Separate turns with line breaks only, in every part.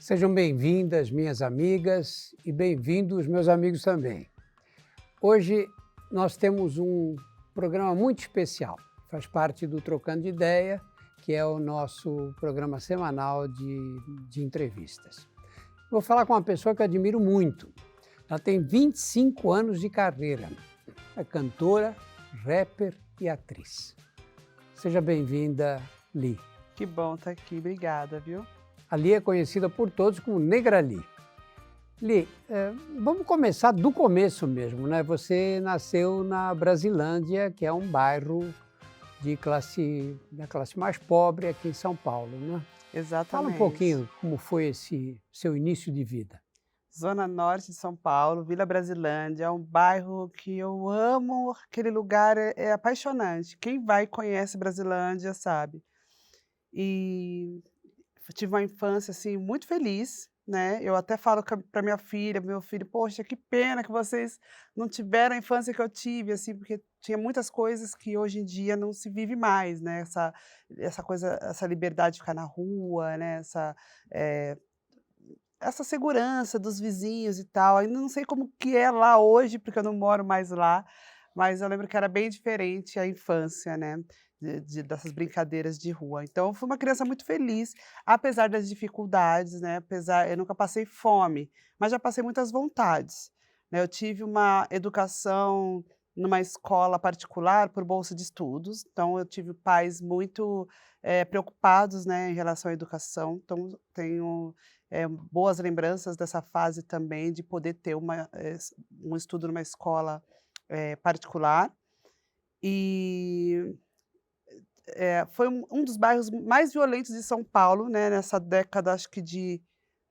Sejam bem-vindas, minhas amigas, e bem-vindos, meus amigos também. Hoje nós temos um programa muito especial, faz parte do Trocando de Ideia, que é o nosso programa semanal de entrevistas. Vou falar com uma pessoa que eu admiro muito. Ela tem 25 anos de carreira, é cantora, rapper e atriz. Seja bem-vinda, Li.
Que bom estar aqui, obrigada, viu?
A Li é conhecida por todos como Negra Li. Li, vamos começar do começo mesmo, né? Você nasceu na Brasilândia, que é um bairro da classe mais pobre aqui em São Paulo, né?
Exatamente.
Fala um pouquinho como foi esse seu início de vida.
Zona Norte de São Paulo, Vila Brasilândia, é um bairro que eu amo, aquele lugar é apaixonante. Quem vai e conhece Brasilândia sabe. E tive uma infância, assim, muito feliz, né, eu até falo para minha filha, meu filho: "Poxa, que pena que vocês não tiveram a infância que eu tive", assim, porque tinha muitas coisas que hoje em dia não se vive mais, né, essa coisa, essa liberdade de ficar na rua, né, eh, essa segurança dos vizinhos e tal. Ainda não sei como que é lá hoje, porque eu não moro mais lá, mas eu lembro que era bem diferente a infância, né, dessas brincadeiras de rua. Então eu fui uma criança muito feliz, apesar das dificuldades, né, apesar eu nunca passei fome, mas já passei muitas vontades, né. Eu tive uma educação numa escola particular por bolsa de estudos, então eu tive pais muito, preocupados, né, em relação à educação, então tenho boas lembranças dessa fase também de poder ter um estudo numa escola, particular. E, foi um dos bairros mais violentos de São Paulo, né, nessa década acho que de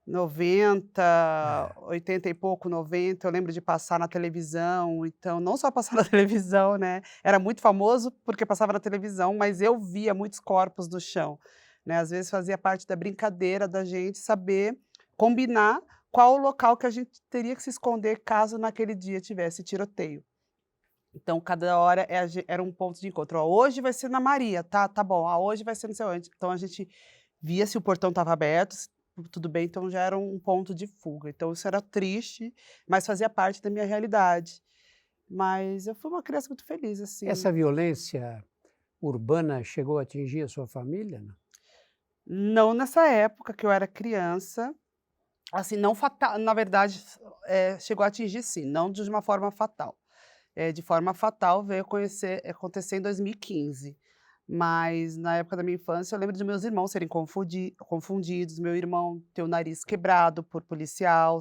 90,
É.
80 e pouco, 90, eu lembro de passar na televisão, então não só passar na televisão, né, era muito famoso porque passava na televisão, mas eu via muitos corpos no chão, né, às vezes fazia parte da brincadeira da gente saber combinar qual o local que a gente teria que se esconder caso naquele dia tivesse tiroteio. Então cada hora era um ponto de encontro: "Ó, hoje vai ser na Maria, tá bom, ah, hoje vai ser não sei onde". Então a gente via se o portão estava aberto, se tudo bem, então já era um ponto de fuga. Então isso era triste, mas fazia parte da minha realidade. Mas eu fui uma criança muito feliz,
Essa
assim.
violência urbana chegou a atingir a sua família, não?
Não nessa época que eu era criança, assim, não fatal, na verdade, chegou a atingir sim, não de uma forma fatal. De forma fatal veio acontecer em 2015, mas na época da minha infância eu lembro de meus irmãos serem confundidos, meu irmão ter o nariz quebrado por policial,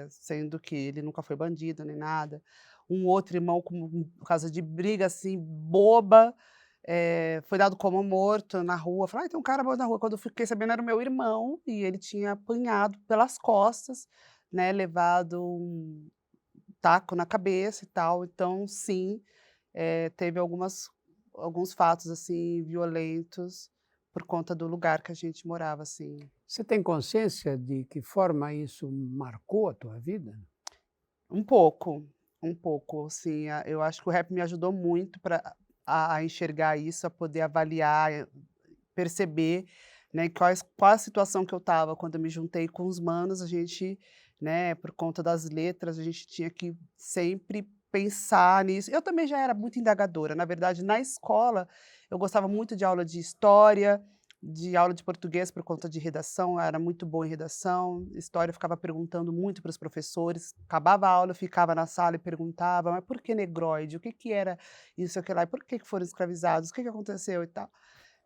sendo que ele nunca foi bandido nem nada. Um outro irmão por causa de briga, assim, boba, foi dado como morto na rua. Falei: "Ai, tem um cara morto na rua", quando eu fiquei sabendo era o meu irmão e ele tinha apanhado pelas costas, né, levado taco na cabeça e tal, então sim, teve alguns fatos, assim, violentos por conta do lugar que a gente morava, assim.
Você tem consciência de que forma isso marcou a tua vida?
Um pouco, um pouco, assim, eu acho que o rap me ajudou muito para a enxergar isso, a poder avaliar, perceber, né, qual a situação que eu estava quando eu me juntei com os manos, a gente, né, por conta das letras, a gente tinha que sempre pensar nisso. Eu também já era muito indagadora, na verdade, na escola, eu gostava muito de aula de história, de aula de português por conta de redação, eu era muito boa em redação, história eu ficava perguntando muito para os professores, acabava a aula, eu ficava na sala e perguntava: "Mas por que negroide? O que que era isso, aquilo lá? E por que que foram escravizados? O que que aconteceu e tal?".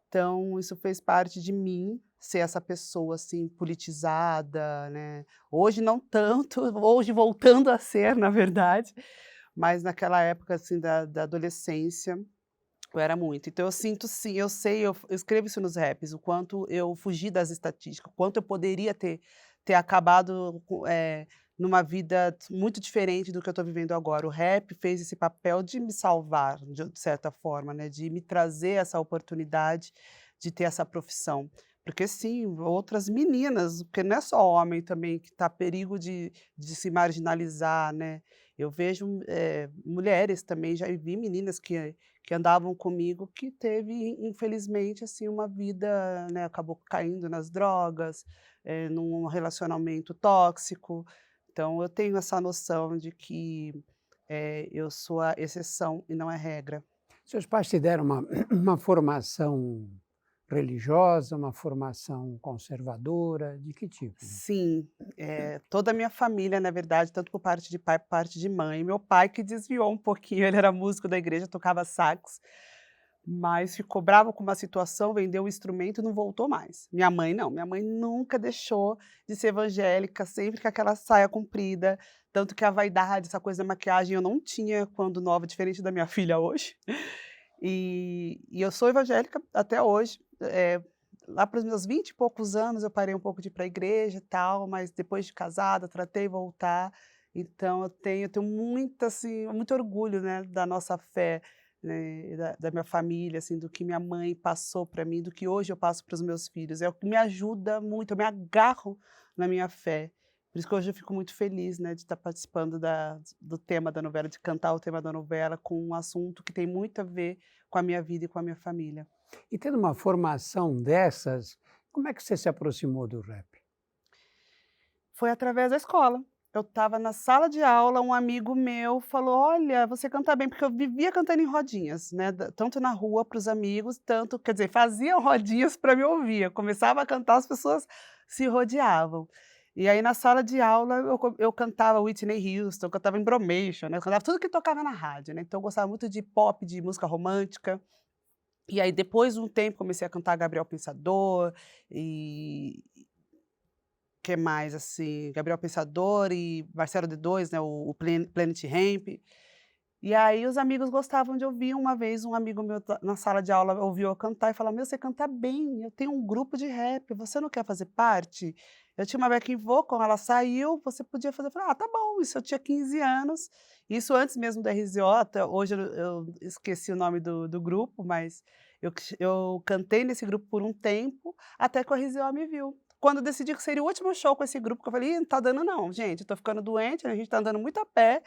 Então, isso fez parte de mim, ser essa pessoa, assim, politizada, né. Hoje não tanto, hoje voltando a ser, na verdade, mas naquela época, assim, da adolescência, eu era muito. Então eu sinto sim, eu sei, eu escrevo isso nos raps, o quanto eu fugi das estatísticas, o quanto eu poderia ter acabado numa vida muito diferente do que eu estou vivendo agora. O rap fez esse papel de me salvar, de certa forma, né, de me trazer essa oportunidade de ter essa profissão. Porque sim, outras meninas, porque não é só homem também que está a perigo de se marginalizar, né. Eu vejo, mulheres também, já vi meninas que andavam comigo que teve, infelizmente, assim, uma vida, né, acabou caindo nas drogas, num relacionamento tóxico. Então eu tenho essa noção de que, eu sou a exceção e não a regra.
Seus pais te deram uma uma formação religiosa, uma formação conservadora, de que tipo?
Sim, toda a minha família, na verdade, tanto por parte de pai, por parte de mãe. Meu pai que desviou um pouquinho, ele era músico da igreja, tocava sax, mas ficou bravo com uma situação, vendeu o instrumento e não voltou mais. Minha mãe não, minha mãe nunca deixou de ser evangélica, sempre com aquela saia comprida, tanto que a vaidade, essa coisa da maquiagem eu não tinha quando nova, diferente da minha filha hoje. E eu sou evangélica até hoje, lá para os meus 20 e poucos anos eu parei um pouco de ir para a igreja e tal, mas depois de casada tratei voltar, então eu tenho muito, assim, muito orgulho, né, da nossa fé, né, e da minha família, assim, do que minha mãe passou para mim, do que hoje eu passo para os meus filhos, é o que me ajuda muito, eu me agarro na minha fé. Por isso que hoje eu fico muito feliz, né, de estar participando do tema da novela, de cantar o tema da novela com um assunto que tem muito a ver com a minha vida e com a minha família.
E tendo uma formação dessas, como é que você se aproximou do rap?
Foi através da escola. Eu estava na sala de aula, um amigo meu falou: "Olha, você canta bem", porque eu vivia cantando em rodinhas, né, tanto na rua para os amigos, tanto quer dizer, faziam rodinhas para me ouvir. Eu começava a cantar, as pessoas se rodeavam. E aí na sala de aula eu cantava Whitney Houston, eu cantava Embromation, né, eu cantava tudo que tocava na rádio, né, então eu gostava muito de pop, de música romântica. E aí depois de um tempo comecei a cantar Gabriel Pensador, e que mais, assim, Gabriel Pensador e Marcelo D2, né, o Planet Hemp. E aí os amigos gostavam de ouvir. Uma vez um amigo meu na sala de aula ouviu eu cantar e falou: "Meu, você canta bem, eu tenho um grupo de rap, você não quer fazer parte?". Eu tinha uma backing vocal, ela saiu, você podia fazer. Eu falei: "Ah, tá bom", isso eu tinha 15 anos, isso antes mesmo do RZO, até hoje eu esqueci o nome do grupo, mas eu cantei nesse grupo por um tempo, até que o RZO me viu. Quando eu decidi que seria o último show com esse grupo, que eu falei: "Ih, não tá dando não, gente, eu tô ficando doente, a gente tá andando muito a pé".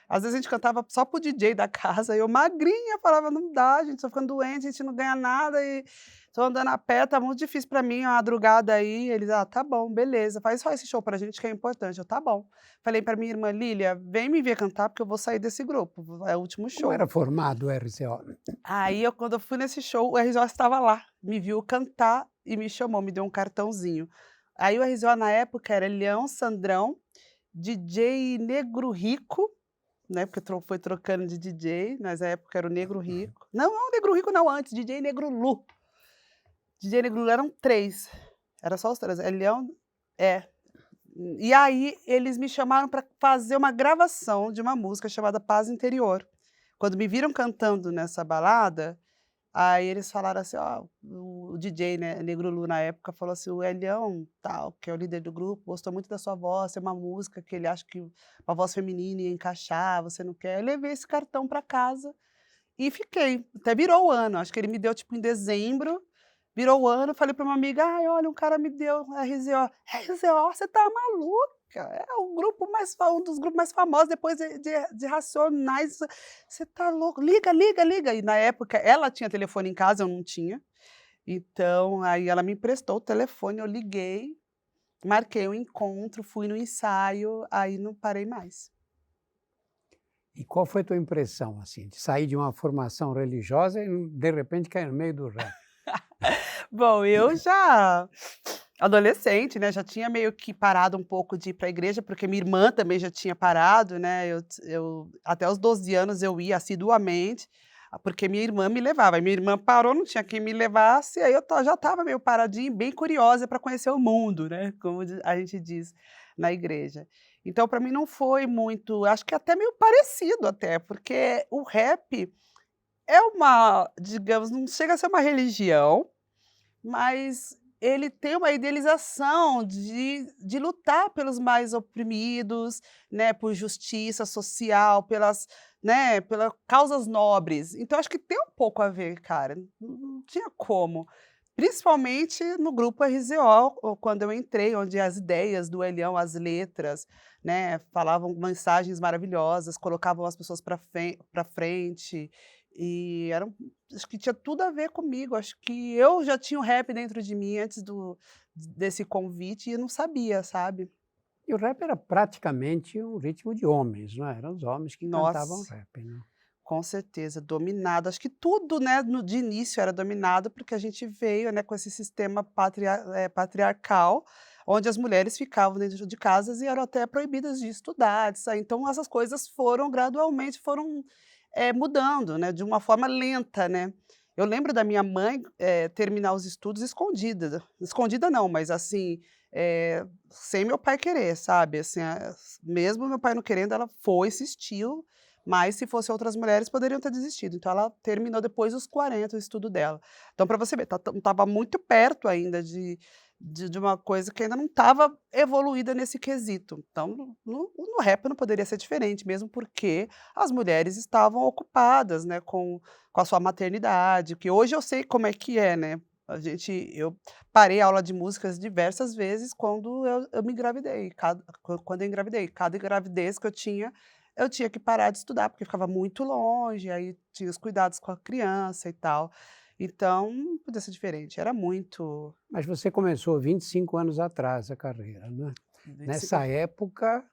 Às vezes a gente cantava só para o DJ da casa, eu magrinha falava: "Não dá, gente, tô ficando doente, a gente não ganha nada e tô andando a pé, tá muito difícil para mim, a madrugada aí". Eles: "Ah, tá bom, beleza, faz só esse show pra gente que é importante". Eu: "Tá bom". Falei pra minha irmã: "Lília, vem me ver cantar porque eu vou sair desse grupo, é o último
Como
show".
era formado o RCO?
Aí quando eu fui nesse show, o RZO estava lá, me viu cantar e me chamou, me deu um cartãozinho. Aí o RZO na época era Leão Sandrão, DJ Negro Rico, né, porque foi trocando de DJ, mas na época era o Negro Rico. Não, não, o Negro Rico não, antes, DJ Negro Lu. DJ Negro Lu eram 3, era só os 3, é Leão, é. E aí eles me chamaram para fazer uma gravação de uma música chamada Paz Interior. Quando me viram cantando nessa balada, aí eles falaram assim: "Ó, o DJ, né, Negro Lu na época falou assim: "O Elião, tal, que é o líder do grupo, gostou muito da sua voz, tem uma música que ele acha que uma voz feminina ia encaixar, você não quer?". Eu levei esse cartão para casa e fiquei, até virou o ano, acho que ele me deu, tipo, em dezembro, virou o ano, falei para uma amiga: "Ai, olha, um cara me deu RZO". "RZO? Você tá maluca? É o grupo mais fa um dos grupos mais famosos depois de Racionais, você tá louco, liga, liga, liga". E na época ela tinha telefone em casa, eu não tinha, então aí ela me emprestou o telefone, eu liguei, marquei o encontro, fui no ensaio, aí não parei mais.
E qual foi a tua impressão, assim, de sair de uma formação religiosa e de repente cair no meio do rap?
Bom, eu já adolescente, né, já tinha meio que parado um pouco de ir para a igreja, porque minha irmã também já tinha parado, né, eu até os 12 anos eu ia assiduamente, porque minha irmã me levava, aí minha irmã parou, não tinha quem me levasse, aí eu já estava meio paradinha, bem curiosa para conhecer o mundo, né, como a gente diz na igreja. Então para mim não foi muito, acho que até meio parecido até, porque o rap é uma, digamos, não chega a ser uma religião, mas ele tem uma idealização de lutar pelos mais oprimidos, né, por justiça social, pelas, né, causas nobres. Então acho que tem um pouco a ver, cara, não tinha como. Principalmente no grupo RZO, ou quando eu entrei, onde as ideias do Elião, as letras, né, falavam mensagens maravilhosas, colocavam as pessoas para frente, e eram acho que tinha tudo a ver comigo, acho que eu já tinha o rap dentro de mim antes desse convite e não sabia, sabe.
E o rap era praticamente um ritmo de homens, não é? Eram os homens que cantavam
Nossa.
rap, não?
Com certeza, dominado. Acho que tudo, né, de início era dominado, porque a gente veio, né, com esse sistema patriarcal, onde as mulheres ficavam dentro de casas e eram até proibidas de estudar, de sair. Então essas coisas foram gradualmente mudando, né, de uma forma lenta, né. Eu lembro da minha mãe, terminar os estudos escondida. Escondida não, mas assim, sem meu pai querer, sabe, assim, mesmo meu pai não querendo, ela foi, insistiu, mas se fosse outras mulheres poderiam ter desistido, então ela terminou depois dos 40 o estudo dela. Então para você ver, estava muito perto ainda de uma coisa que ainda não estava evoluída nesse quesito. Então no rap não poderia ser diferente, mesmo porque as mulheres estavam ocupadas, né, com a sua maternidade, que hoje eu sei como é que é, né. Eu parei a aula de músicas diversas vezes quando eu me engravidei, quando eu engravidei. Cada gravidez que eu tinha que parar de estudar, porque ficava muito longe, aí tinha os cuidados com a criança e tal. Então, não podia ser diferente, era muito
Mas você começou 25 anos atrás a carreira, não é?
25
Nessa época,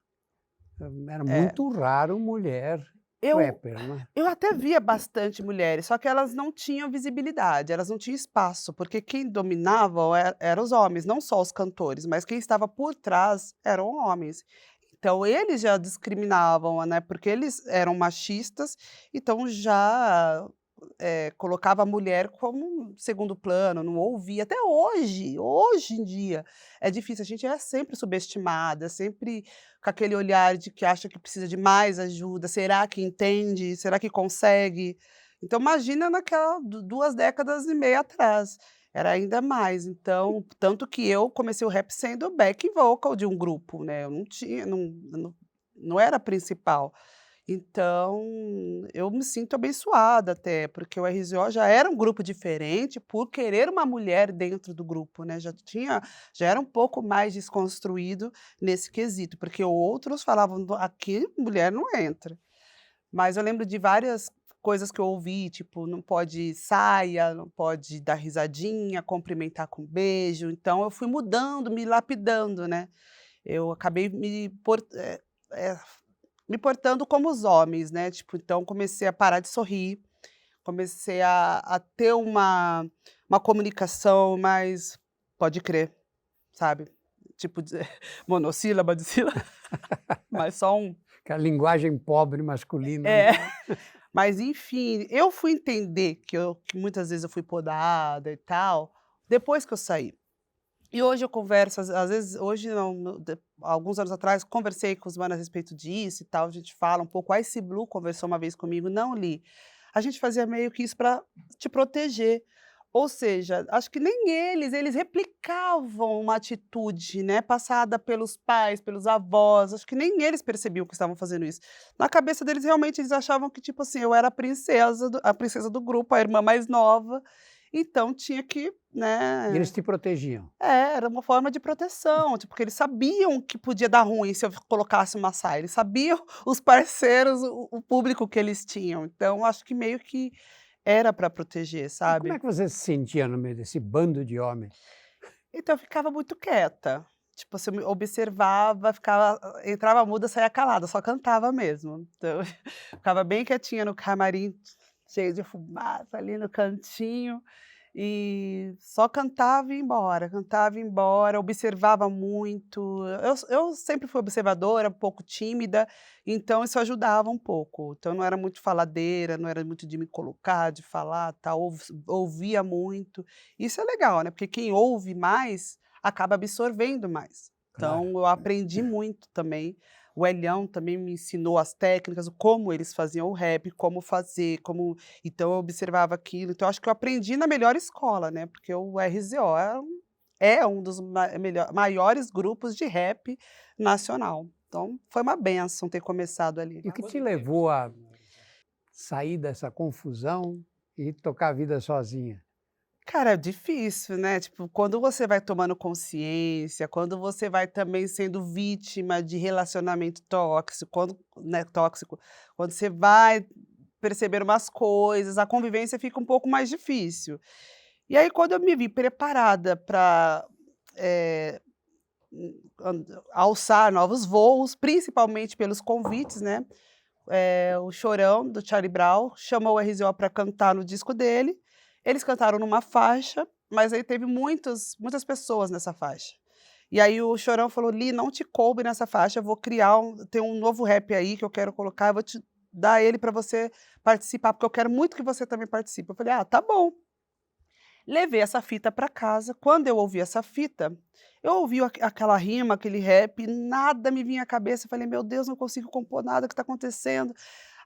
era
é.
muito raro mulher
Eu
rapper, não é?
eu até via bastante mulheres, só que elas não tinham visibilidade, elas não tinham espaço, porque quem dominava eram os homens, não só os cantores, mas quem estava por trás eram homens. Então eles já discriminavam, né, porque eles eram machistas, então já, colocava a mulher como um segundo plano, não ouvia. Até hoje em dia, é difícil, a gente é sempre subestimada, sempre com aquele olhar de que acha que precisa de mais ajuda, será que entende, será que consegue? Então imagina naquela 2 décadas e meia atrás, era ainda mais. Então, tanto que eu comecei o rap sendo back vocal de um grupo, né, eu não tinha não era a principal. Então, eu me sinto abençoada até, porque o RZO já era um grupo diferente por querer uma mulher dentro do grupo, né, já era um pouco mais desconstruído nesse quesito, porque outros falavam: Aqui mulher não entra". Mas eu lembro de várias coisas que eu ouvi, tipo, não pode saia, não pode dar risadinha, cumprimentar com beijo, então eu fui mudando, me lapidando, né. Eu acabei eh, me portando como os homens, né, tipo, então comecei a parar de sorrir, comecei a ter uma comunicação mais pode crer, sabe, tipo de monossílaba, dissílaba, mas só um
Aquela linguagem pobre masculina,
é.
não é?
Mas enfim, eu fui entender que muitas vezes eu fui podada e tal, depois que eu saí. E hoje eu converso, às vezes hoje não, alguns anos atrás, conversei com os manos a respeito disso e tal, a gente fala um pouco, a Ice Blue conversou uma vez comigo, não li. A gente fazia meio que isso para te proteger, ou seja, acho que nem eles replicavam uma atitude, né, passada pelos pais, pelos avós, acho que nem eles percebiam que estavam fazendo isso. Na cabeça deles, realmente, eles achavam que, tipo assim, eu era a princesa do grupo, a irmã mais nova, então tinha que,
E eles
né
te protegiam.
era uma forma de proteção, tipo, porque eles sabiam que podia dar ruim se eu colocasse uma saia, eles sabiam os parceiros, o público que eles tinham, então acho que meio que era para proteger,
E como é
sabe.
que você se sentia no meio desse bando de homens?
Então eu ficava muito quieta, tipo, você me observava, ficava entrava muda, saía calada, só cantava mesmo. Então ficava bem quietinha no camarim, cheio de fumaça ali no cantinho, e só cantava e ia embora, observava muito. Eu sempre fui observadora, um pouco tímida, então isso ajudava um pouco. Então eu não era muito faladeira, não era muito de me colocar, de falar, tal, ouvia muito. Isso é legal, né, porque quem ouve mais, acaba absorvendo mais.
Claro.
Então eu aprendi muito também. O Elião também me ensinou as técnicas, como eles faziam o rap, como fazer, como então eu observava aquilo, então acho que eu aprendi na melhor escola, né, porque o RZO é um dos maiores grupos de rap nacional. Então foi uma bênção ter começado ali.
E o que te levou a sair dessa confusão e tocar a vida sozinha?
Cara, é difícil, né, tipo, quando você vai tomando consciência, quando você vai também sendo vítima de relacionamento tóxico, quando você vai perceber umas coisas, a convivência fica um pouco mais difícil. E aí quando eu me vi preparada para alçar novos voos, principalmente pelos convites, né, o Chorão, do Charlie Brown, chamou o RZO para cantar no disco dele. Eles cantaram numa faixa, mas aí teve muitas pessoas nessa faixa. E aí o Chorão falou: "Li, não te coube nessa faixa, eu vou criar tem um novo rap aí que eu quero colocar, eu vou te dar ele para você participar, porque eu quero muito que você também participe". Eu falei: "Ah, tá bom". Levei essa fita para casa, quando eu ouvi essa fita, eu ouvi aquela rima, aquele rap, nada me vinha à cabeça, eu falei: "Meu Deus, não consigo compor nada, o que está acontecendo?".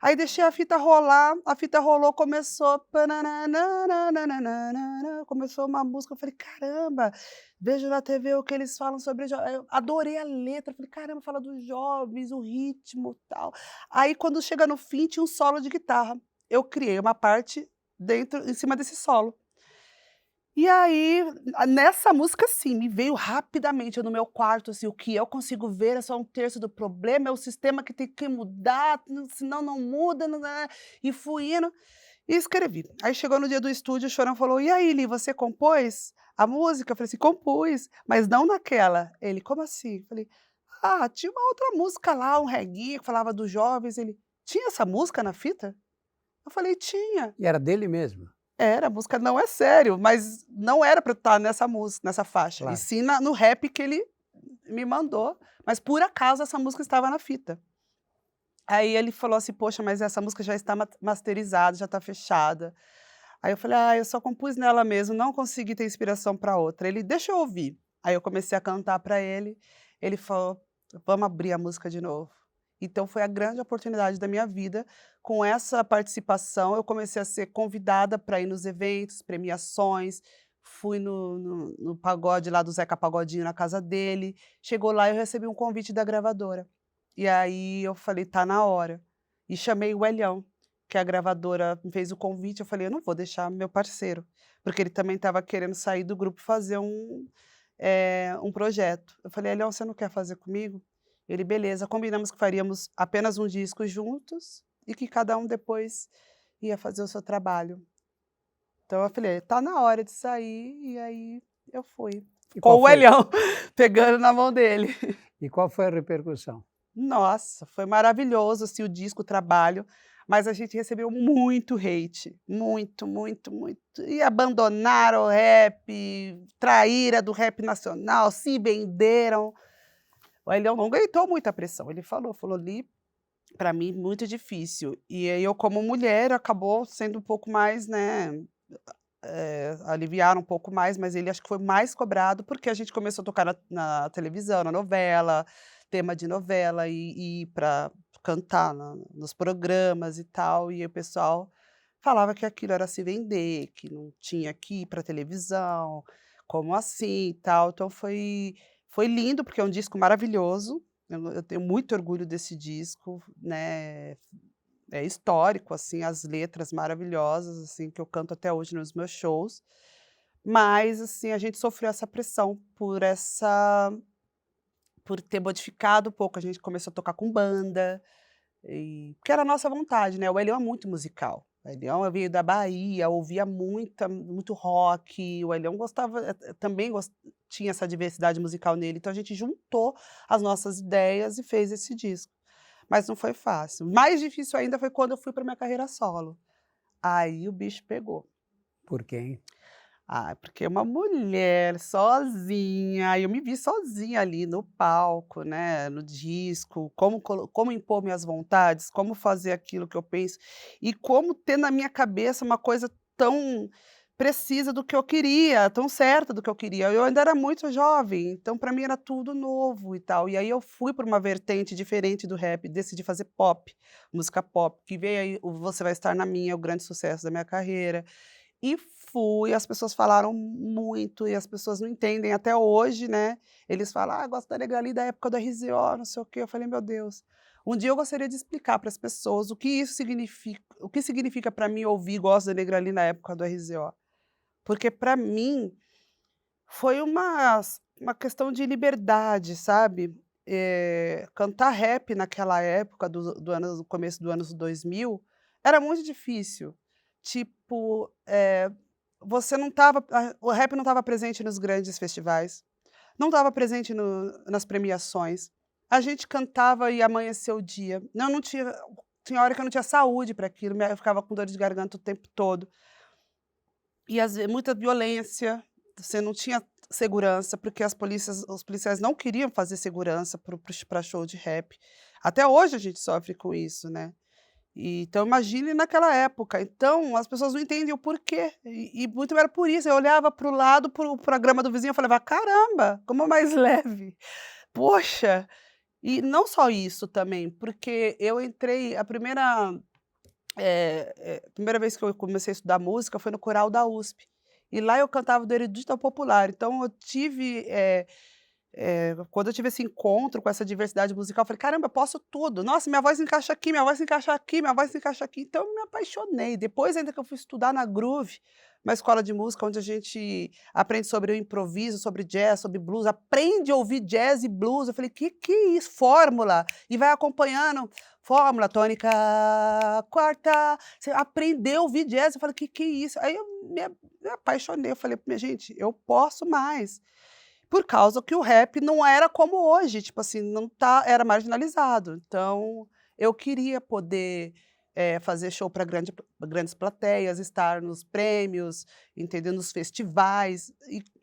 Aí deixei a fita rolar, a fita rolou, começou panananananananana, começou uma música, eu falei: "Caramba, vejo na TV o que eles falam sobre eu adorei a letra, falei: "Caramba, fala dos jovens, o ritmo, tal". Aí quando chega no fim, tinha um solo de guitarra, eu criei uma parte dentro em cima desse solo. E aí, nessa música sim, me veio rapidamente, eu no meu quarto, assim, o que eu consigo ver é só um terço do problema, é o sistema que tem que mudar, senão não muda, e fui indo e escrevi. Aí chegou no dia do estúdio, o Chorão falou: "E aí, Li, você compôs a música?" Eu falei assim: "Compus, mas não naquela". Ele: "Como assim?" Eu falei: "Ah, tinha uma outra música lá, um reggae que falava dos jovens". Ele: "Tinha essa música na fita?" Eu falei: "Tinha".
E era dele mesmo?
Era, a música Não É Sério, mas não era pra eu estar nessa música, nessa faixa, e
Claro.
sim no rap que ele me mandou, mas por acaso essa música estava na fita. Aí ele falou assim: "Poxa, mas essa música já está masterizada, já está fechada". Aí eu falei: "Ah, eu só compus nela mesmo, não consegui ter inspiração para outra". Ele: "Deixa eu ouvir". Aí eu comecei a cantar para ele, ele falou: "Vamos abrir a música de novo". Então foi a grande oportunidade da minha vida, com essa participação eu comecei a ser convidada para ir nos eventos, premiações, fui no pagode lá do Zeca Pagodinho na casa dele, chegou lá eu recebi um convite da gravadora. E aí eu falei: "Tá na hora". E chamei o Elião, que a gravadora me fez o convite, eu falei: "Eu não vou deixar meu parceiro", porque ele também estava querendo sair do grupo e fazer um projeto. Eu falei: "Elião, você não quer fazer comigo?" Ele: "Beleza", combinamos que faríamos apenas um disco juntos e que cada um depois ia fazer o seu trabalho. Então eu falei: "Tá na hora de sair", e aí eu fui,
E qual
com o
foi
Elião pegando na mão dele.
e qual foi a repercussão?
Nossa, foi maravilhoso, assim, o disco, o trabalho, mas a gente recebeu muito hate, muito, muito, muito. E abandonaram o rap, traíra do rap nacional, se venderam. O Elião não aguentou muita pressão, ele falou: "Li, para mim muito difícil". E aí eu como mulher acabou sendo um pouco mais, né, aliviaram um pouco mais, mas ele acho que foi mais cobrado, porque a gente começou a tocar na televisão, na novela, tema de novela, e para cantar nos programas e tal, e aí o pessoal falava que aquilo era se vender, que não tinha que ir pra televisão, como assim e tal. Então foi lindo, porque é um disco maravilhoso, eu tenho muito orgulho desse disco, né. É histórico, assim, as letras maravilhosas, assim, que eu canto até hoje nos meus shows, mas, assim, a gente sofreu essa pressão por ter modificado um pouco, a gente começou a tocar com banda, porque era a nossa vontade, né, o Elião é muito musical, o Elião veio da Bahia, ouvia muito rock, o Elião gostava, também tinha essa diversidade musical nele, então a gente juntou as nossas ideias e fez esse disco. Mas não foi fácil. Mais difícil ainda foi quando eu fui para minha carreira solo. Aí o bicho pegou.
Por quem?
Ah, porque uma mulher sozinha, aí eu me vi sozinha ali no palco, né, no disco, como impor minhas vontades, como fazer aquilo que eu penso, e como ter na minha cabeça uma coisa tão precisa do que eu queria, tão certa do que eu queria. Eu ainda era muito jovem, então para mim era tudo novo e tal. E aí eu fui para uma vertente diferente do rap, decidi fazer pop, música pop, que veio aí o Você Vai Estar na Minha, o grande sucesso da minha carreira. E fui, as pessoas falaram muito e as pessoas não entendem até hoje, né, eles falam: "Ah, gosto da Negrali da época do RZO, não sei o quê", eu falei: "Meu Deus". Um dia eu gostaria de explicar para as pessoas o que significa para mim ouvir "Gosto da Negrali na época do RZO", porque para mim foi uma questão de liberdade, sabe. Cantar rap naquela época do começo do anos 2000 era muito difícil. Tipo, você não estava o rap não estava presente nos grandes festivais, não estava presente nas premiações. A gente cantava e amanheceu o dia. Não tinha hora que eu não tinha saúde para aquilo, eu ficava com dor de garganta o tempo todo. E muita violência, você não tinha segurança, porque os policiais não queriam fazer segurança para show de rap. Até hoje a gente sofre com isso, né. Então imagine naquela época, então as pessoas não entendem o porquê, e muito era por isso, eu olhava para o lado, para a grama do vizinho, eu falava: "Caramba, como é mais leve, poxa". E não só isso também, porque eu entrei a primeira vez que eu comecei a estudar música foi no coral da USP, e lá eu cantava do Erudito ao Popular, então eu tive, quando eu tive esse encontro com essa diversidade musical, eu falei: "Caramba, eu posso tudo. Nossa, minha voz encaixa aqui, minha voz encaixa aqui, minha voz encaixa aqui". Então eu me apaixonei. Depois ainda que eu fui estudar na Groove, uma escola de música onde a gente aprende sobre o improviso, sobre jazz, sobre blues, aprende a ouvir jazz e blues. Eu falei: Que é isso? Fórmula". E vai acompanhando, fórmula, tônica, quarta, você aprendeu a ouvir jazz. Eu falei: Que é isso?". Aí eu me apaixonei, eu falei: "Minha gente, eu posso mais". Por causa que o rap não era como hoje, tipo assim, não era marginalizado. Então, eu queria poder, fazer show para grandes plateias, estar nos prêmios, entendeu, nos festivais,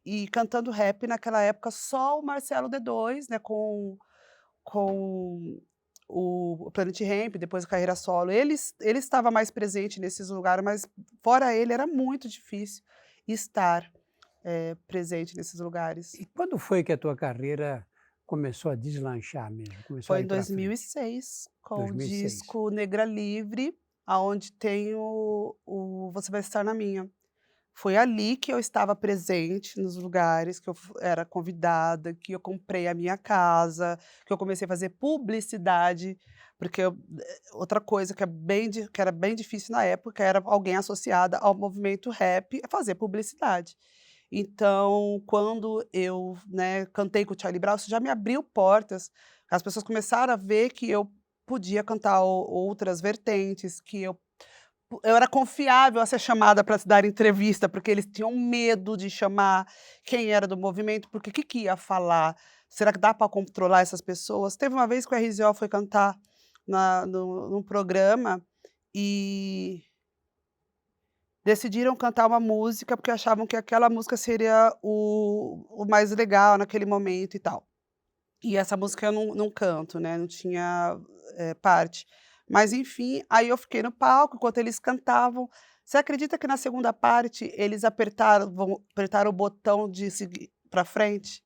e cantando rap naquela época só o Marcelo D2, né, com o Planet Hemp, depois a carreira solo, ele estava mais presente nesses lugares, mas fora ele era muito difícil estar, presente nesses lugares.
E quando foi que a tua carreira começou a deslanchar mesmo, começou a
Foi
ir
em
para frente?
2006, com o
2006.
disco Negra Livre, aonde tem o Você Vai Estar na Minha. Foi ali que eu estava presente nos lugares, que eu era convidada, que eu comprei a minha casa, que eu comecei a fazer publicidade, porque outra coisa que era bem difícil na época, era alguém associada ao movimento rap fazer publicidade. Então, quando eu, né, cantei com o Charlie Brown, isso já me abriu portas, as pessoas começaram a ver que eu podia cantar outras vertentes, que eu era confiável a ser chamada para dar entrevista, porque eles tinham medo de chamar quem era do movimento, porque o que que ia falar? Será que dá para controlar essas pessoas? Teve uma vez que o RZO foi cantar num programa, e decidiram cantar uma música, porque achavam que aquela música seria o mais legal naquele momento e tal. E essa música eu não canto, né, não tinha, parte. Mas enfim, aí eu fiquei no palco enquanto eles cantavam. Você acredita que na segunda parte eles apertaram o botão de seguir pra frente?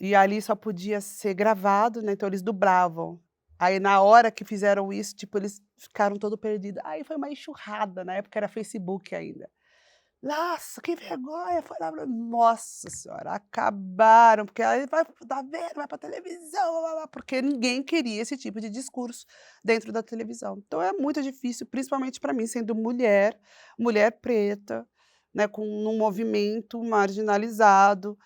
E ali só podia ser gravado, né, então eles dublavam. Aí na hora que fizeram isso, tipo, eles ficaram todo perdido. Aí foi uma enxurrada, na época era Facebook ainda. Nossa, que vergonha, foi lá nossa senhora, acabaram, porque aí vai tá vendo, vai pra televisão, blá-blá-blá, porque ninguém queria esse tipo de discurso dentro da televisão. Então é muito difícil, principalmente para mim, sendo mulher, mulher preta, né, com num movimento marginalizado,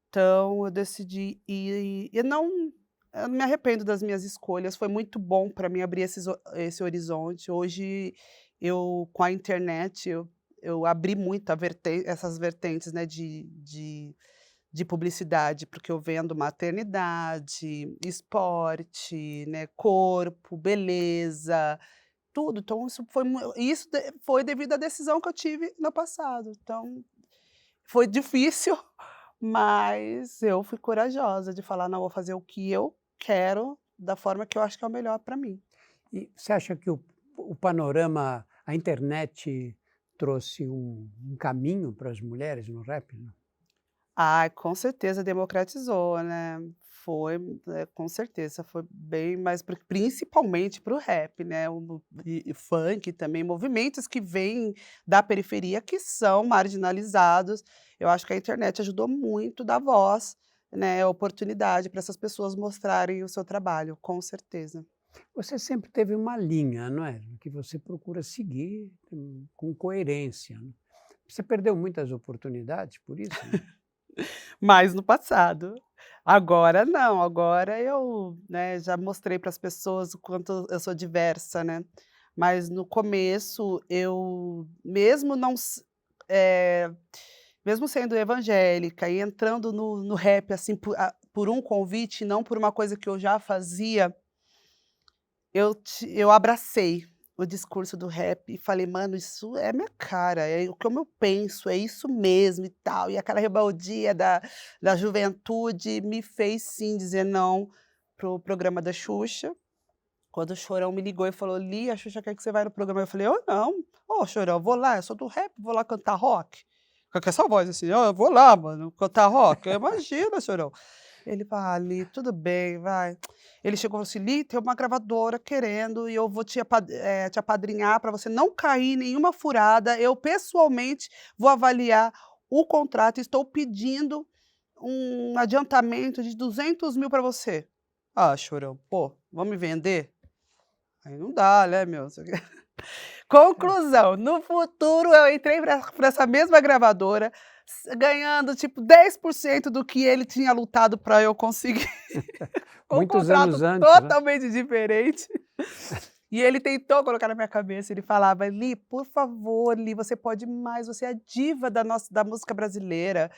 então eu decidi e não eu não me arrependo das minhas escolhas, foi muito bom para mim abrir esse horizonte. Hoje eu, com a internet, eu abri muito essas vertentes, né, de publicidade, porque eu vendo maternidade, esporte, né, corpo, beleza, tudo. Então foi devido à decisão que eu tive no passado. Então foi difícil, mas eu fui corajosa de falar: "Não, vou fazer o que eu quero, da forma que eu acho que é o melhor para mim".
E você acha que o panorama, a internet trouxe um caminho para as mulheres no rap, não?
Ai, com certeza democratizou, né. Foi, com certeza, foi bem mais principalmente para o rap, né, e funk também, movimentos que vêm da periferia que são marginalizados. Eu acho que a internet ajudou muito, dar voz, né, oportunidade para essas pessoas mostrarem o seu trabalho, com certeza.
Você sempre teve uma linha, não é, que você procura seguir com coerência, né. Você perdeu muitas oportunidades por isso, né?
Mas no passado. Agora não, agora eu, né, já mostrei para as pessoas o quanto eu sou diversa, né. Mas no começo eu, mesmo não s eh, mesmo sendo evangélica e entrando no rap, assim, por um convite, não por uma coisa que eu já fazia, eu abracei o discurso do rap e falei: "Mano, isso é minha cara, é o como eu penso, é isso mesmo e tal". E aquela rebeldia da juventude me fez sim dizer não pro programa da Xuxa. Quando o Chorão me ligou e falou: "Li, a Xuxa quer que você vá no programa", eu falei: "Eu não. Ô Chorão, eu vou lá, eu sou do rap, vou lá cantar rock". Com essa voz assim: "Ó, eu vou lá, mano, cantar rock". Eu: "Imagina, Chorão". Ele: "Ah, Li, tudo bem, vai". Ele chegou e falou assim: "Li, tem uma gravadora querendo e eu vou te apadrinhar para você não cair em nenhuma furada. Eu pessoalmente vou avaliar o contrato e estou pedindo um adiantamento de 200.000 para você". "Ah, Chorão, pô, vamos me vender?". Aí não dá, né, meu.
É.
Conclusão, no futuro eu entrei pra essa mesma gravadora, ganhando tipo 10% do que ele tinha lutado para eu conseguir, com um
Muitos
contrato
anos antes, né?
totalmente diferente. E ele tentou colocar na minha cabeça, ele falava: "Li, por favor, Li, você pode mais, você é a diva da música brasileira.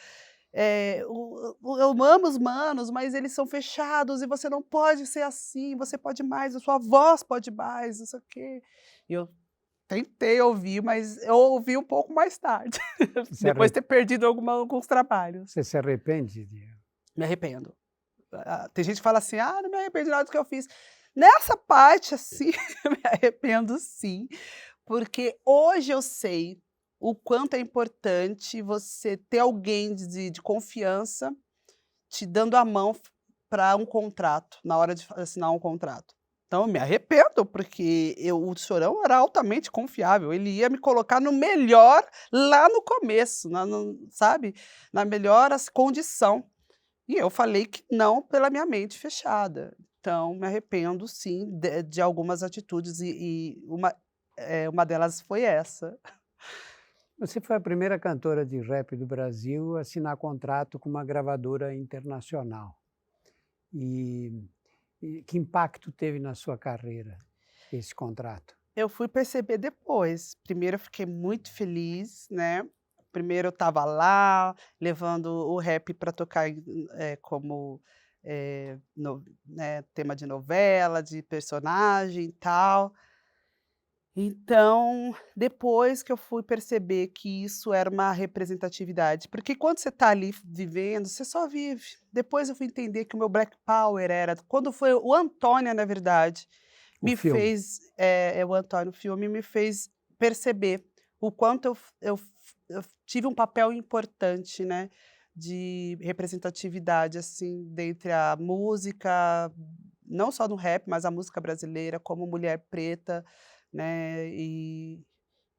Eu amo os manos, mas eles são fechados e você não pode ser assim, você pode mais, a sua voz pode mais, não sei o quê". E eu tentei ouvir, mas eu ouvi um pouco mais tarde,
Você se
depois
arre
de ter perdido alguns trabalhos.
você se arrepende de
Me arrependo. Tem gente que fala assim: "Ah, não me arrependo de nada do que eu fiz". Nessa parte, assim, eu me arrependo sim, porque hoje eu sei o quanto é importante você ter alguém de confiança te dando a mão para um contrato, na hora de assinar um contrato. Então eu me arrependo, porque o Chorão era altamente confiável, ele ia me colocar no melhor lá no começo, sabe, na melhor condição. E eu falei que não pela minha mente fechada. Então me arrependo sim de algumas atitudes e uma delas foi essa.
Você foi a primeira cantora de rap do Brasil a assinar contrato com uma gravadora internacional. E que impacto teve na sua carreira esse contrato?
Eu fui perceber depois. Primeiro eu fiquei muito feliz, né. Primeiro eu estava lá, levando o rap para tocar como, tema de novela, de personagem e tal. Então, depois que eu fui perceber que isso era uma representatividade, porque quando você está ali vivendo, você só vive. Depois eu fui entender que o meu Black Power era quando foi o Antônia, na verdade,
O
me
filme.
fez, o Antônio, o filme me fez perceber o quanto eu tive um papel importante, né, de representatividade, assim, dentre a música, não só no rap, mas a música brasileira, como mulher preta, né, e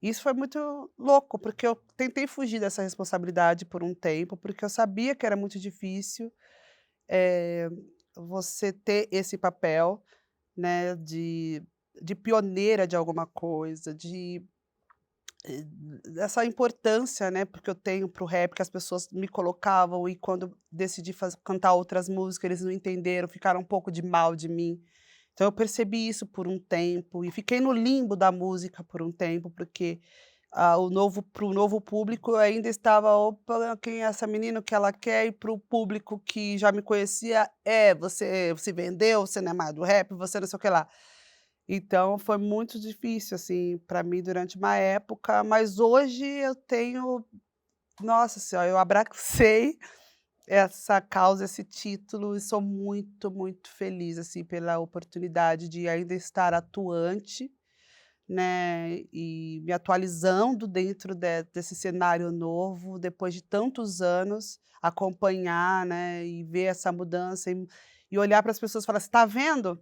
isso foi muito louco, porque eu tentei fugir dessa responsabilidade por um tempo, porque eu sabia que era muito difícil, eh, você ter esse papel, né, de pioneira de alguma coisa, eh, dessa importância, né, porque eu tenho para o rap, que as pessoas me colocavam e quando eu decidi cantar outras músicas, eles não entenderam, ficaram um pouco de mal de mim. Então eu percebi isso por um tempo e fiquei no limbo da música por um tempo, porque, para o novo público eu ainda estava: "Opa, quem é essa menina, o que ela quer?", e para o público que já me conhecia: "É, você se vendeu, você não é mais do rap, você não sei o que lá". Então foi muito difícil, assim, para mim durante uma época, mas hoje eu tenho, nossa senhora, eu abracei essa causa, esse título e sou muito, muito feliz, assim, pela oportunidade de ainda estar atuante, né, e me atualizando dentro desse cenário novo, depois de tantos anos, acompanhar, né, e ver essa mudança e olhar para as pessoas e falar assim: "Tá vendo?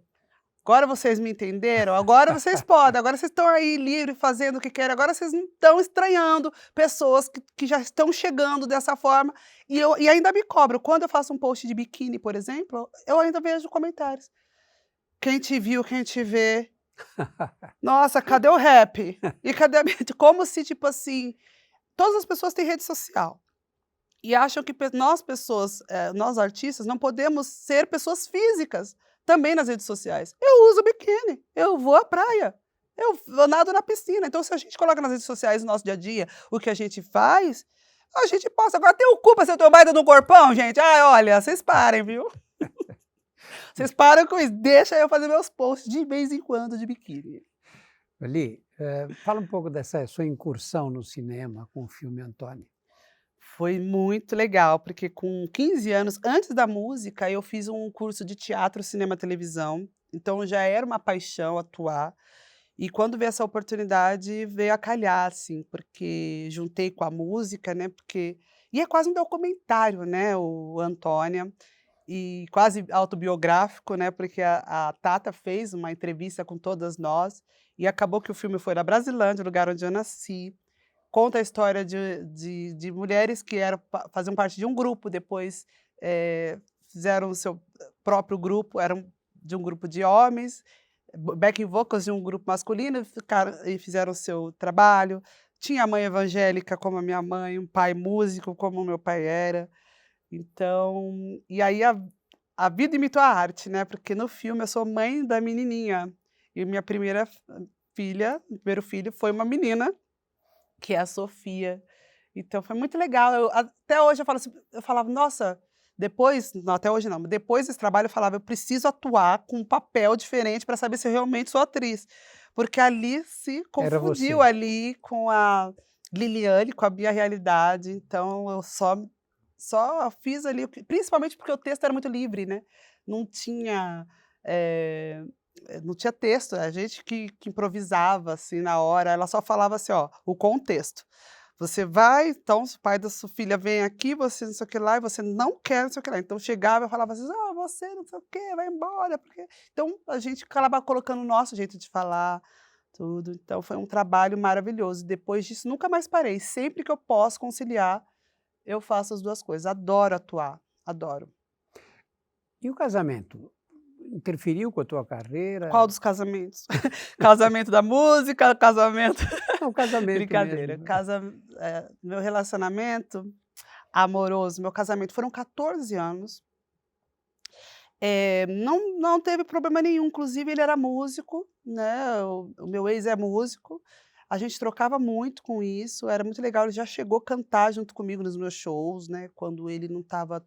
Agora vocês me entenderam? Agora vocês podem, agora vocês estão aí livre fazendo o que querem, agora vocês não estão estranhando pessoas que já estão chegando dessa forma", e ainda me cobro. Quando eu faço um post de biquíni, por exemplo, eu ainda vejo comentários: "Quem te viu, quem te vê. Nossa, cadê o rap? E cadê a minha", como se, tipo assim, todas as pessoas têm rede social. E acham que nós artistas, não podemos ser pessoas físicas também nas redes sociais. Eu uso biquíni, eu vou à praia, eu nado na piscina. Então, se a gente coloca nas redes sociais no nosso dia a dia o que a gente faz, a gente posta. Agora, tem o culpa se eu tenho baita no corpão, gente? Ai, olha, vocês parem, viu? Vocês param com isso. Deixa eu fazer meus posts de vez em quando de biquíni.
Ali, fala um pouco dessa sua incursão no cinema com o filme Antônia.
Foi muito legal, porque com 15 anos, antes da música, eu fiz um curso de teatro, cinema, televisão. Então já era uma paixão atuar. E quando veio essa oportunidade, veio a calhar, assim, porque juntei com a música, né? E é quase um documentário, né? O Antônia, e quase autobiográfico, né? Porque a Tata fez uma entrevista com todas nós, e acabou que o filme foi na Brasilândia, o lugar onde eu nasci. Conta a história de mulheres que faziam parte de um grupo, depois fizeram o seu próprio grupo, eram de um grupo de homens, backing vocals de um grupo masculino, e fizeram o seu trabalho. Tinha a mãe evangélica como a minha mãe, um pai músico como o meu pai era. Então, e aí a vida imitou a arte, né? Porque no filme eu sou mãe da menininha, e minha primeira filha, meu primeiro filho foi uma menina, que é a Sofia. Então foi muito legal. Até hoje eu falo assim, eu falava, nossa, não, até hoje não, depois desse trabalho eu falava, eu preciso atuar com um papel diferente para saber se eu realmente sou atriz. Porque ali se
Era
confundiu
você.
ali com a Liliane, com a minha realidade. Então eu só fiz ali, principalmente porque o texto era muito livre, né? Não tinha. Não tinha texto, a gente que improvisava, assim, na hora, ela só falava assim, ó, o contexto. Você vai, então, o pai da sua filha vem aqui, você não sei o que lá, e você não quer não sei o que lá. Então, chegava e falava assim, você não sei o que, vai embora. Porque... Então, a gente acabava colocando o nosso jeito de falar, tudo. Então, foi um trabalho maravilhoso. Depois disso, nunca mais parei. Sempre que eu posso conciliar, eu faço as duas coisas. Adoro atuar, adoro.
E o casamento? Interferiu com a tua carreira?
Qual dos casamentos? Casamento da música, casamento...
Não, o casamento
Brincadeira.
mesmo.
Meu relacionamento amoroso, meu casamento foram 14 anos. Não teve problema nenhum, inclusive ele era músico, né, o meu ex é músico, a gente trocava muito com isso, era muito legal, ele já chegou a cantar junto comigo nos meus shows, né, quando ele não estava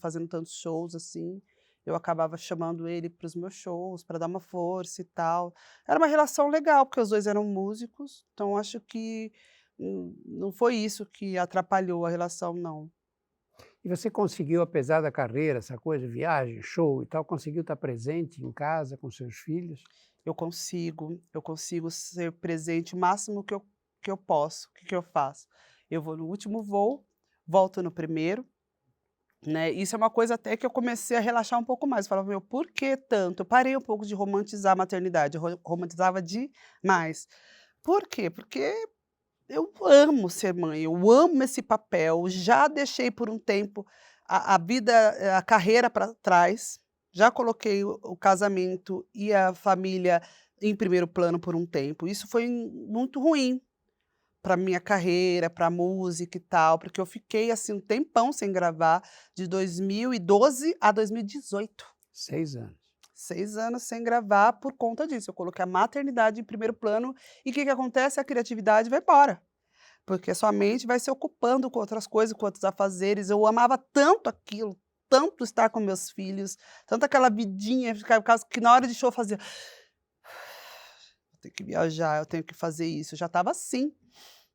fazendo tantos shows assim, eu acabava chamando ele para os meus shows, para dar uma força e tal. Era uma relação legal, porque os 2 eram músicos, então acho que, não foi isso que atrapalhou a relação não.
E você conseguiu, apesar da carreira, essa coisa, viagem, show e tal, conseguiu estar presente em casa com seus filhos?
Eu consigo ser presente o máximo que eu posso. O que eu faço? Eu vou no último voo, volto no primeiro, né, isso é uma coisa até que eu comecei a relaxar um pouco mais, eu falava: "Meu, por que tanto?". Eu parei um pouco de romantizar a maternidade, eu romantizava demais. Por quê? Porque eu amo ser mãe, eu amo esse papel, já deixei por um tempo a vida, a carreira para trás, já coloquei o casamento e a família em primeiro plano por um tempo. Isso foi muito ruim para minha carreira, para a música e tal, porque eu fiquei, assim, um tempão sem gravar, de 2012 a 2018.
6 anos.
6 anos sem gravar por conta disso, eu coloquei a maternidade em primeiro plano, e o que que acontece? A criatividade vai embora, porque a sua mente vai se ocupando com outras coisas, com outros afazeres. Eu amava tanto aquilo, tanto estar com meus filhos, tanto aquela vidinha, ficar em casa, que na hora de show eu fazia: "Eu tenho que viajar, eu tenho que fazer isso", eu já estava assim.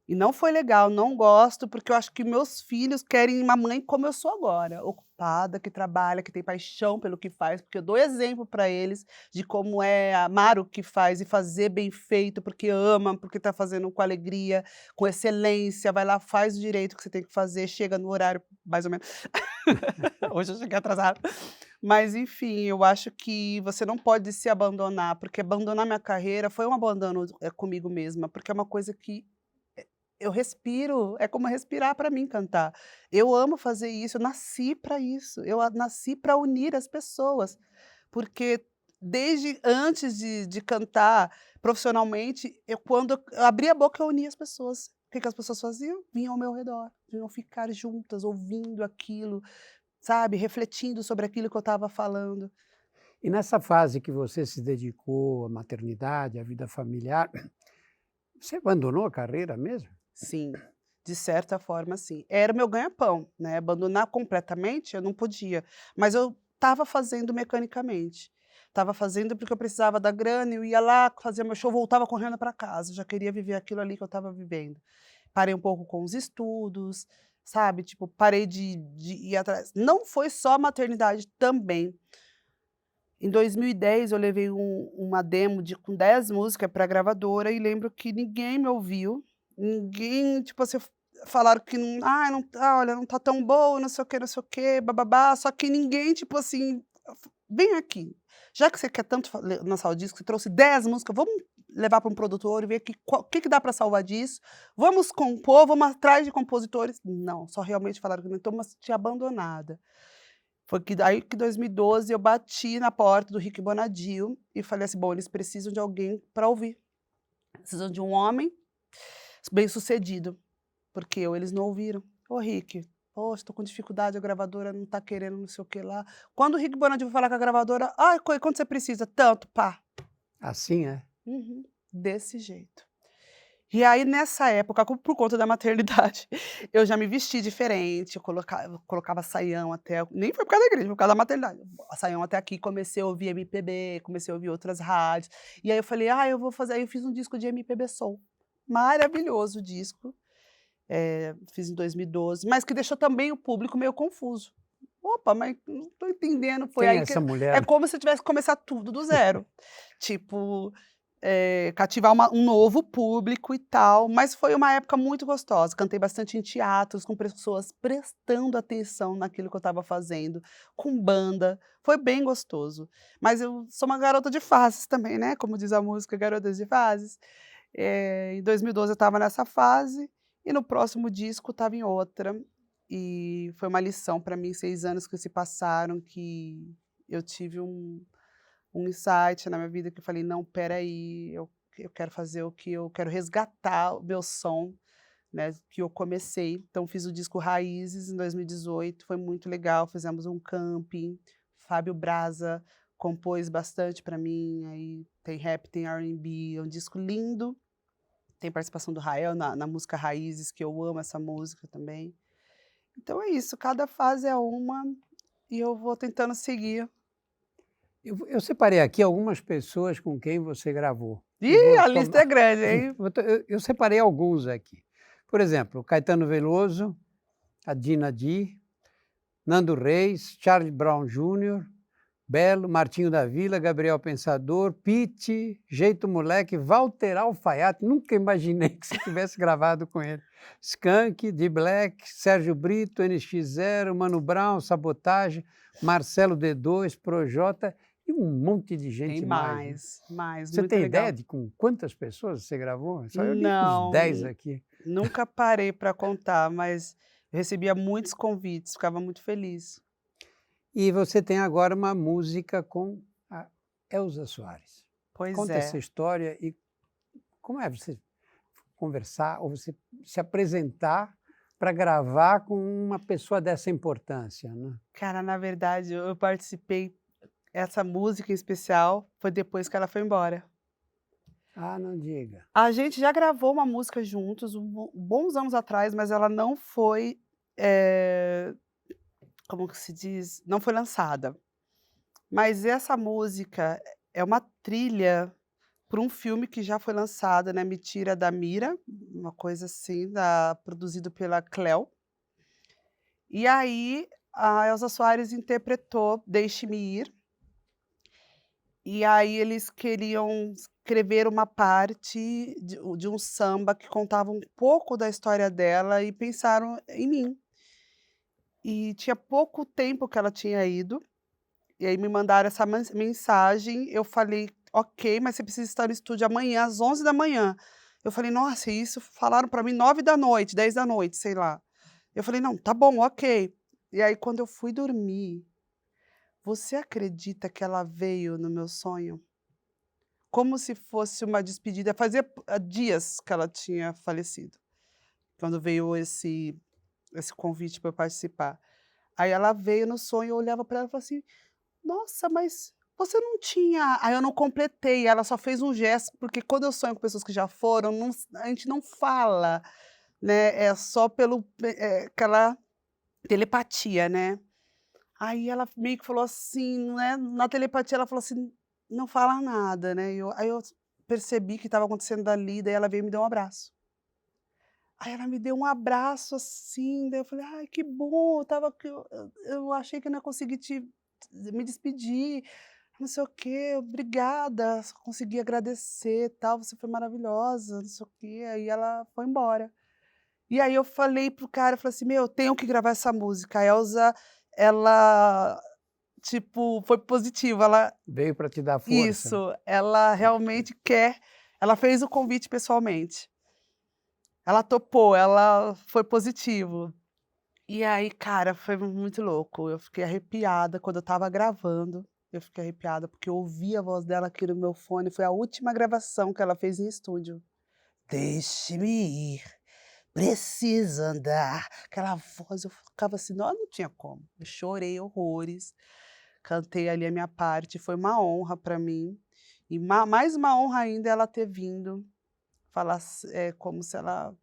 E não foi legal, não gosto, porque eu acho que meus filhos querem uma mãe como eu sou agora, ocupada, que trabalha, que tem paixão pelo que faz, porque eu dou exemplo para eles de como é amar o que faz e fazer bem feito, porque ama, porque está fazendo com alegria, com excelência, vai lá, faz o direito que você tem que fazer, chega no horário, mais ou menos. Hoje eu cheguei atrasada. Mas enfim, eu acho que você não pode se abandonar, porque abandonar minha carreira foi um abandono comigo mesma, porque é uma coisa que eu respiro, é como respirar para mim cantar. Eu amo fazer isso, eu nasci para isso, nasci para unir as pessoas, porque desde antes de cantar profissionalmente, quando eu abria a boca eu unia as pessoas. que as pessoas faziam? Vinham ao meu redor, vinham ficar juntas, ouvindo aquilo, sabe, refletindo sobre aquilo que eu estava falando.
E nessa fase que você se dedicou à maternidade, à vida familiar, você abandonou a carreira mesmo?
Sim, de certa forma sim. Era o meu ganha-pão, né, abandonar completamente eu não podia, mas eu estava fazendo mecanicamente. Estava fazendo porque eu precisava da grana, eu ia lá, fazia meu show, voltava correndo para casa, já queria viver aquilo ali que eu estava vivendo. Parei um pouco com os estudos, sabe, tipo, parei de ir atrás. Não foi só a maternidade, também. Em 2010 eu levei uma demo com 10 músicas pra gravadora e lembro que ninguém me ouviu, ninguém, tipo assim, falaram que não, "Ai, não tá, olha, não tá tão boa, não sei o quê, bá só que ninguém, tipo assim, "Vem aqui, já que você quer tanto lançar o disco, você trouxe 10 músicas, vamos levar para um produtor e ver o que que dá para salvar disso, vamos compor, vamos atrás de compositores". Não, só realmente falaram que não, estou te abandonada. Foi que daí que 2012 eu bati na porta do Rick Bonadio e falei assim: "Bom, eles precisam de alguém para ouvir, precisam de um homem bem-sucedido", porque eles não ouviram. "Ô Rick, poxa, estou com dificuldade, a gravadora não está querendo não sei o que lá". Quando o Rick Bonadio foi falar com a gravadora: "Ai, quanto você precisa?". "Tanto", pá.
Assim é?
Uhum, desse jeito. E aí nessa época, por conta da maternidade, eu já me vesti diferente, eu colocava saião até, nem foi por causa da igreja, foi por causa da maternidade. Saião até aqui, comecei a ouvir MPB, comecei a ouvir outras rádios, e aí eu falei: "Ah, eu vou fazer", aí eu fiz um disco de MPB soul, maravilhoso o disco, fiz em 2012, mas que deixou também o público meio confuso. "Opa, mas não tô entendendo", foi
Quem é
aí que
essa
é
mulher?
como se eu tivesse que começar tudo do zero, tipo, cativar um novo público e tal, mas foi uma época muito gostosa, cantei bastante em teatros, com pessoas prestando atenção naquilo que eu estava fazendo, com banda, foi bem gostoso. Mas eu sou uma garota de fases também, né, como diz a música, garotas de fases. Em 2012 eu estava nessa fase, e no próximo disco estava em outra, e foi uma lição para mim, 6 anos que se passaram, que eu tive um insight na minha vida que eu falei: "Não, espera aí, eu quero fazer o que eu quero resgatar o meu som, né, que eu comecei". Então fiz o disco Raízes em 2018, foi muito legal, fizemos um camping, Fábio Braza compôs bastante para mim, aí tem rap, tem R&B, é um disco lindo, tem participação do Rael na música Raízes, que eu amo essa música também. Então é isso, cada fase é uma, e eu vou tentando seguir.
Eu separei aqui algumas pessoas com quem você gravou e
Ih,
vou
a lista é
tomar
grande, hein.
eu separei alguns aqui. Por exemplo, Caetano Veloso, a Dina Di, Nando Reis, Charlie Brown Júnior, Belo, Martinho da Vila, Gabriel Pensador, Pitty, Jeito Moleque, Walter Alfaiate, nunca imaginei que você tivesse gravado com ele. Skank, D Black, Sérgio Brito, NX Zero, Mano Brown, Sabotagem, Marcelo D2, Projota e um monte de
Tem
gente mais, né?
mais,
Você
muito
tem ideia
legal.
de com quantas pessoas você gravou? Só eu li uns
Não,
10 aqui.
nunca parei para contar, mas eu recebia muitos convites, ficava muito feliz.
E você tem agora uma música com a Elza Soares.
Pois
Conta essa
é.
história e como é você conversar ou você se apresentar para gravar com uma pessoa dessa importância, né?
Cara, na verdade, eu participei, essa música em especial foi depois que ela foi embora.
Ah, não diga.
A gente já gravou uma música juntos, bons anos atrás, mas ela não foi, eh, como que se diz? Não foi lançada. Mas essa música é uma trilha para um filme que já foi lançado, né, Me Tira da Mira, uma coisa assim, produzido pela Cleo. E aí a Elza Soares interpretou Deixe-me Ir, e aí eles queriam escrever uma parte de um samba que contava um pouco da história dela e pensaram em mim. E tinha pouco tempo que ela tinha ido, e aí me mandaram essa mensagem, eu falei: "Ok, mas você precisa estar no estúdio amanhã às 11 da manhã". Eu falei: "Nossa, e isso falaram para mim 9 da noite, 10 da noite, sei lá". Eu falei: "Não, tá bom, ok". E aí quando eu fui dormir, você acredita que ela veio no meu sonho? Como se fosse uma despedida, fazia dias que ela tinha falecido. quando veio esse convite para eu participar. Aí ela veio no sonho, eu olhava para ela e falava assim: "Nossa, mas você não tinha", aí eu não completei, ela só fez um gesto, porque quando eu sonho com pessoas que já foram, não a gente não fala, né, é só pelo aquela telepatia, né. Aí ela meio que falou assim, né, na telepatia ela falou assim: "Não fala nada", né, aí eu percebi que estava acontecendo dali, daí ela veio e me deu um abraço. Aí ela me deu um abraço, assim, daí eu falei: "Ai, que bom, eu estava aqui, eu achei que eu não ia conseguir me despedir, não sei o quê, obrigada, só consegui agradecer, tal, você foi maravilhosa, não sei o quê", aí ela foi embora. E aí eu falei para o cara, eu falei assim: "Meu, eu tenho que gravar essa música". A Elza, ela, tipo, foi positiva, ela
Veio para te dar força.
isso, ela realmente quer, ela fez o convite pessoalmente. Ela topou, ela foi positivo. E aí, cara, foi muito louco, eu fiquei arrepiada quando eu estava gravando, eu fiquei arrepiada, porque eu ouvi a voz dela aqui no meu fone, foi a última gravação que ela fez em estúdio. "Deixe-me ir, preciso andar", aquela voz, eu ficava assim, não tinha como, eu chorei horrores, cantei ali a minha parte, foi uma honra para mim, e mais uma honra ainda ela ter vindo falar como se ela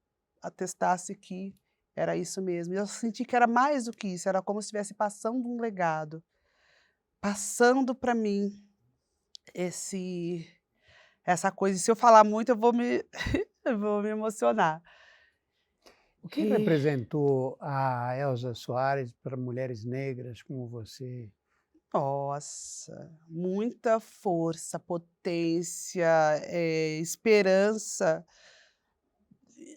atestasse que era isso mesmo. E eu senti que era mais do que isso, era como se estivesse passando um legado, passando para mim esse essa coisa, e se eu falar muito eu vou me eu vou me emocionar.
O que
E,
representou a Elza Soares para mulheres negras como você?
nossa, muita força, potência, esperança.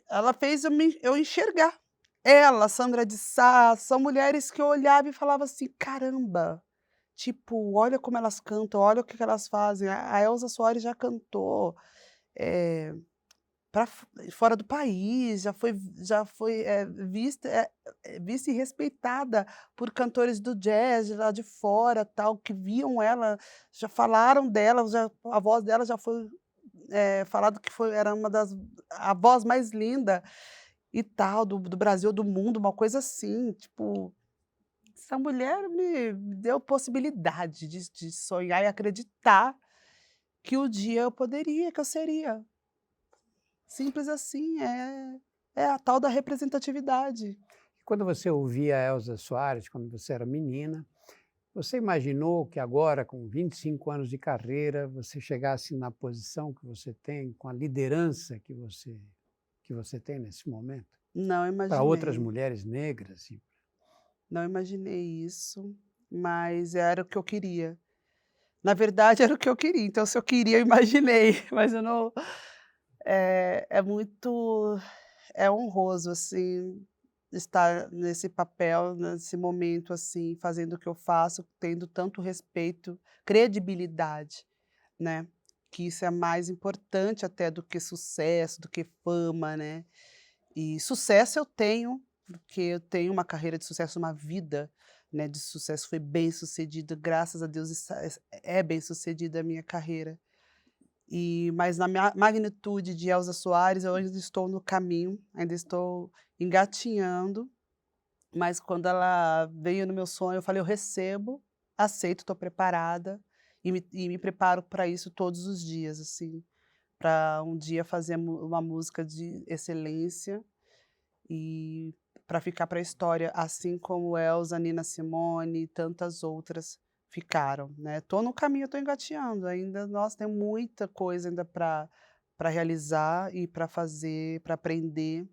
Ela fez eu enxergar. Ela, Sandra de Sá, são mulheres que eu olhava e falava assim: "Caramba, tipo, olha como elas cantam, olha o que que elas fazem". A Elza Soares já cantou, eh, pra fora do país, vista e respeitada por cantores do jazz lá de fora, tal, que viam ela, já falaram dela, já a voz dela já foi, falado que era uma das a voz mais linda e tal, do Brasil, do mundo, uma coisa assim, tipo, essa mulher me deu possibilidade de sonhar e acreditar que o dia eu poderia, que eu seria. Simples assim, é a tal da representatividade.
Quando você ouvia a Elza Soares, quando você era menina, você imaginou que agora, com 25 anos de carreira, você chegasse na posição que você tem, com a liderança que você tem nesse momento?
Não
Para outras
imaginei,
mulheres negras e
não imaginei isso, mas era o que eu queria. Na verdade era o que eu queria, então se eu queria eu imaginei, mas eu não, é muito, é honroso, assim, estar nesse papel, nesse momento, assim, fazendo o que eu faço, tendo tanto respeito, credibilidade, né, que isso é mais importante até do que sucesso, do que fama, né. E sucesso eu tenho, porque eu tenho uma carreira de sucesso, uma vida, né, de sucesso, foi bem-sucedida, graças a Deus é bem-sucedida a minha carreira. Mas na minha magnitude de Elza Soares, eu ainda estou no caminho, ainda estou engatinhando, mas quando ela veio no meu sonho, eu falei: "Eu recebo, aceito, estou preparada", e me preparo para isso todos os dias, assim, para um dia fazer uma música de excelência e para ficar para a história, assim como Elza, Nina Simone e tantas outras ficaram, né. Tô no caminho, tô engateando ainda, nossa, tem muita coisa ainda para realizar e para fazer, para aprender,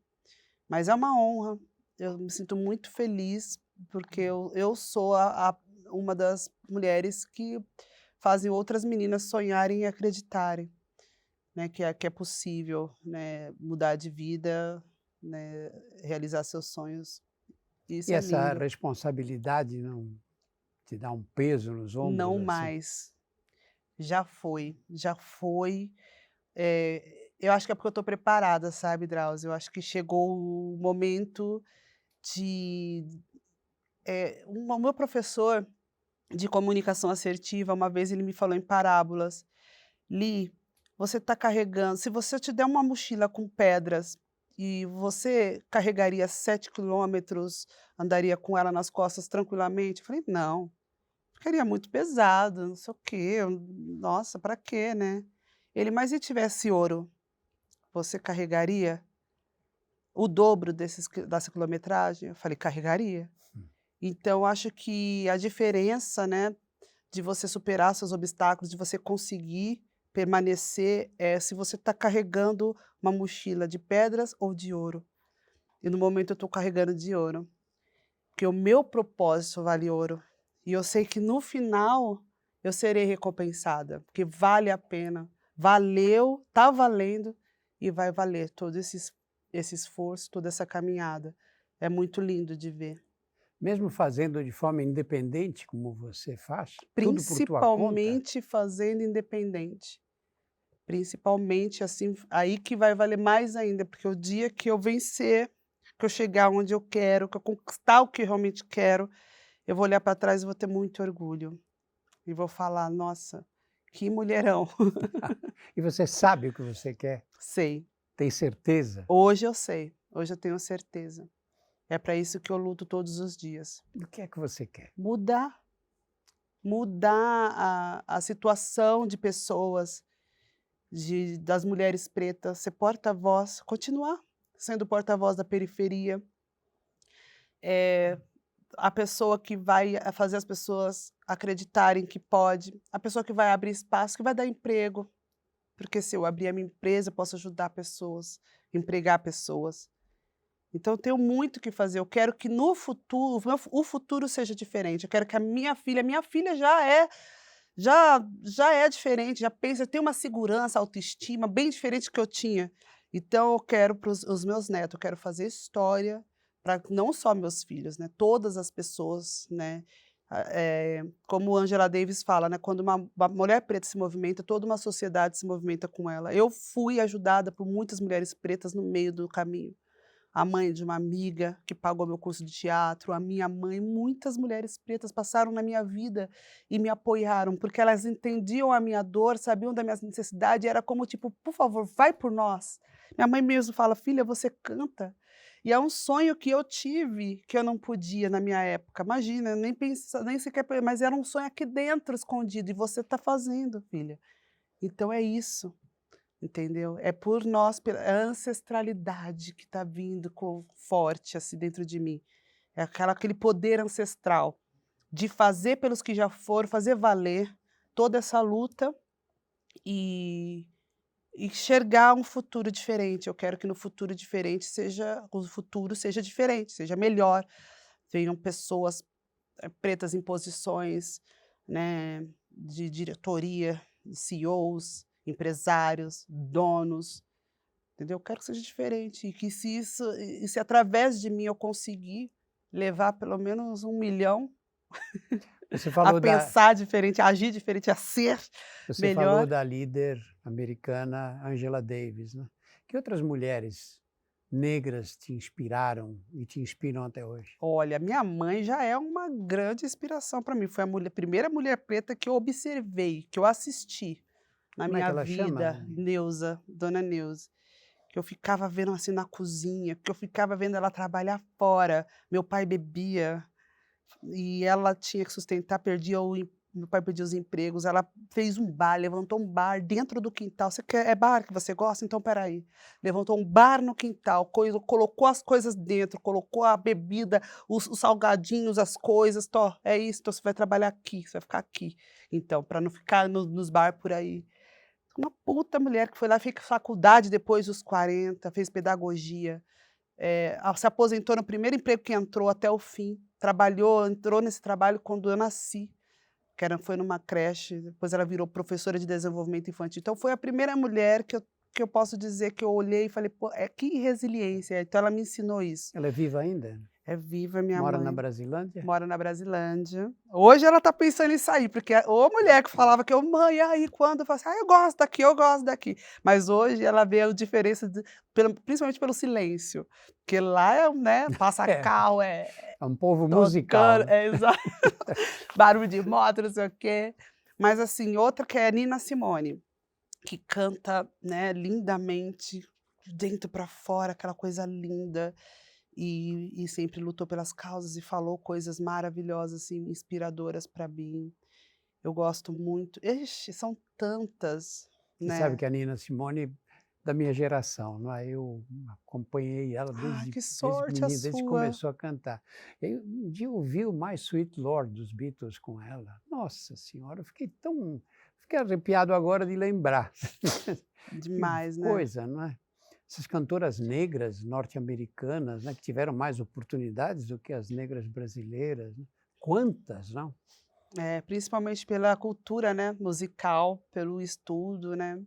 mas é uma honra, eu me sinto muito feliz, porque eu sou uma das mulheres que fazem outras meninas sonharem e acreditarem, né, que é possível, né, mudar de vida, né, realizar seus sonhos.
e
Isso é
essa
lindo.
responsabilidade não te dá um peso nos ombros,
Não
assim?
mais. Já foi, já foi. Eu acho que é porque eu estou preparada, sabe, Drauzio? Eu acho que chegou o momento de o meu professor de comunicação assertiva, uma vez ele me falou em parábolas: "Li, você está carregando, se você te der uma mochila com pedras E você carregaria 7 quilômetros, andaria com ela nas costas tranquilamente? Eu falei: "Não, ficaria muito pesado, não sei o quê, nossa, para quê, né?". Ele: "Mas e tivesse ouro, você carregaria o dobro dessa quilometragem?". Eu falei: "Carregaria". Então acho que a diferença, né, de você superar seus obstáculos, de você conseguir permanecer, se você está carregando uma mochila de pedras ou de ouro. E no momento eu estou carregando de ouro, porque o meu propósito vale ouro. E eu sei que no final eu serei recompensada, porque vale a pena. Valeu, tá valendo e vai valer todo esse esforço, toda essa caminhada. É muito lindo de ver.
Mesmo fazendo de forma independente, como você faz, tudo por tua conta,
Principalmente fazendo independente. Principalmente, assim, aí que vai valer mais ainda, porque o dia que eu vencer, que eu chegar onde eu quero, que eu conquistar o que eu realmente quero, eu vou olhar para trás e vou ter muito orgulho. E vou falar: "Nossa, que mulherão".
e você sabe o que você quer,
Sei.
tem certeza
Hoje eu sei, hoje eu tenho certeza. É para isso que eu luto todos os dias.
do que você quer.
Mudar, mudar a situação de pessoas, das mulheres pretas, ser porta-voz, continuar sendo porta-voz da periferia. A pessoa que vai fazer as pessoas acreditarem que pode, a pessoa que vai abrir espaço, que vai dar emprego, porque se eu abrir a minha empresa, eu posso ajudar pessoas, empregar pessoas. Então eu tenho muito o que fazer, eu quero que no futuro, o futuro seja diferente, eu quero que a minha filha já é diferente, já pensa, tem uma segurança, autoestima bem diferente do que eu tinha. Então eu quero para os meus netos, eu quero fazer história para não só meus filhos, né, todas as pessoas, né, como Angela Davis fala, né, quando uma mulher preta se movimenta, toda uma sociedade se movimenta com ela. Eu fui ajudada por muitas mulheres pretas no meio do caminho. A mãe de uma amiga que pagou meu curso de teatro, a minha mãe, muitas mulheres pretas passaram na minha vida e me apoiaram, porque elas entendiam a minha dor, sabiam da minha necessidade, era como tipo: "Por favor, vai por nós". Minha mãe mesmo fala: "Filha, você canta". E é um sonho que eu tive, que eu não podia na minha época, imagina, nem pensa nem sequer mas era um sonho aqui dentro escondido e você está fazendo, filha. Então é isso. Entendeu? É por nós, pela é a ancestralidade que está vindo com forte, assim, dentro de mim. É aquele poder ancestral de fazer pelos que já foram, fazer valer toda essa luta e enxergar um futuro diferente. Eu quero que no futuro diferente seja o futuro seja diferente, seja melhor. Venham pessoas, pretas em posições, né, de diretoria, CEOs, empresários, donos. Entendeu? Eu quero que seja diferente e que se através de mim eu conseguir levar pelo menos 1.000.000
Você
a
falou da
pensar diferente, a agir diferente, a ser
você falou
melhor.
da líder americana Angela Davis, né. Que outras mulheres negras te inspiraram e te inspiram até hoje?
Olha, minha mãe já é uma grande inspiração para mim, foi a primeira mulher preta que eu observei, que eu assisti na
Como é que
minha
ela chama?
vida, Neuza, Dona Neuza. Que eu ficava vendo, assim, na cozinha, que eu ficava vendo ela trabalhar fora. Meu pai bebia e ela tinha que sustentar, perdia o em meu pai perdia os empregos, ela fez um bar, levantou um bar dentro do quintal. "Você quer é bar que você gosta? Então espera aí". Levantou um bar no quintal, colocou as coisas dentro, colocou a bebida, os salgadinhos, as coisas, "Tó, é isso, então você vai trabalhar aqui, você vai ficar aqui, então, para não ficar nos bar por aí". Uma puta mulher que foi lá, fez faculdade depois dos 40, fez pedagogia, se aposentou no primeiro emprego que entrou até o fim, trabalhou, entrou nesse trabalho quando eu nasci, foi numa creche, depois ela virou professora de desenvolvimento infantil. Então foi a primeira mulher que eu posso dizer que eu olhei e falei: "Pô, que resiliência", então ela me ensinou isso.
Ela é viva ainda?
É viva minha
Mora na
mãe.
Brasilândia?
Mora na Brasilândia. Hoje ela tá pensando em sair, porque ô mulher que falava que eu: "Mãe, aí quando?" Eu falava assim: "Ah, eu gosto daqui, eu gosto daqui". Mas hoje ela vê a diferença principalmente pelo silêncio, porque lá é, né, passa
É,
carro,
é um povo musical,
tocando,
né.
barulho de moto, não sei o quê. Mas assim, outra que é a Nina Simone, que canta, né, lindamente, de dentro para fora, aquela coisa linda, e sempre lutou pelas causas e falou coisas maravilhosas, assim, inspiradoras para mim. Eu gosto muito. Ixi, são tantas,
Você sabe
né.
que a Nina Simone da minha geração, não é, eu acompanhei ela
Ai,
desde
que
desde
sorte a
menina, desde que
sua.
começou a cantar. E aí um dia eu ouvi o My Sweet Lord dos Beatles com ela. Nossa senhora, eu fiquei arrepiado agora de lembrar. Que
Demais, né.
coisa, não é? Essas cantoras negras norte-americanas, né, que tiveram mais oportunidades do que as negras brasileiras, né. Quantas, não?
É, principalmente pela cultura, né, musical, pelo estudo, né.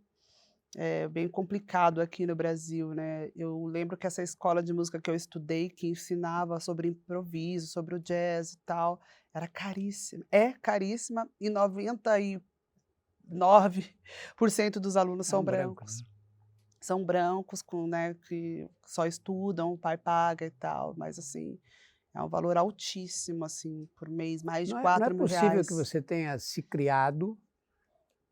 É bem complicado aqui no Brasil, né. Eu lembro que essa escola de música que eu estudei, que ensinava sobre improviso, sobre o jazz e tal, era caríssima. É caríssima e 99% dos alunos
É
são
um branco,
brancos.
né.
São brancos com, né, que só estudam, o pai paga e tal, mas assim, é um valor altíssimo, assim, por mês, mais de
Não é
quatro mil
possível que
reais.
você tenha se criado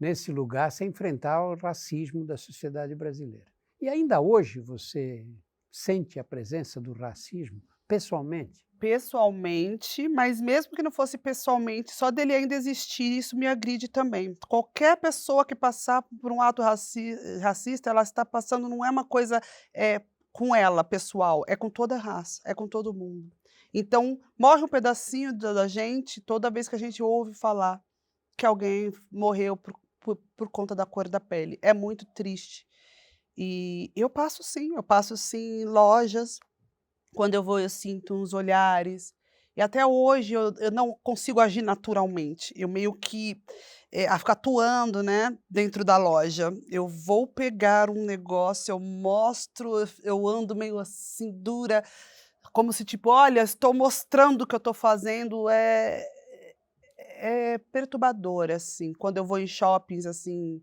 nesse lugar sem enfrentar o racismo da sociedade brasileira. E ainda hoje você sente a presença do racismo pessoalmente?
Pessoalmente, mas mesmo que não fosse pessoalmente, só dele ainda existir, isso me agride também. Qualquer pessoa que passar por um ato racista, ela está passando, não é uma coisa, com ela, pessoal, é com toda a raça, é com todo mundo. Então, morre um pedacinho da gente toda vez que a gente ouve falar que alguém morreu por conta da cor da pele. É muito triste. E eu passo sim em lojas, quando eu vou, eu sinto uns olhares, e até hoje eu não consigo agir naturalmente, eu meio que, fico atuando, né, dentro da loja. Eu vou pegar um negócio, eu mostro, eu ando meio assim dura, como se tipo: "Olha, estou mostrando o que eu estou fazendo", é perturbador, assim, quando eu vou em shoppings, assim,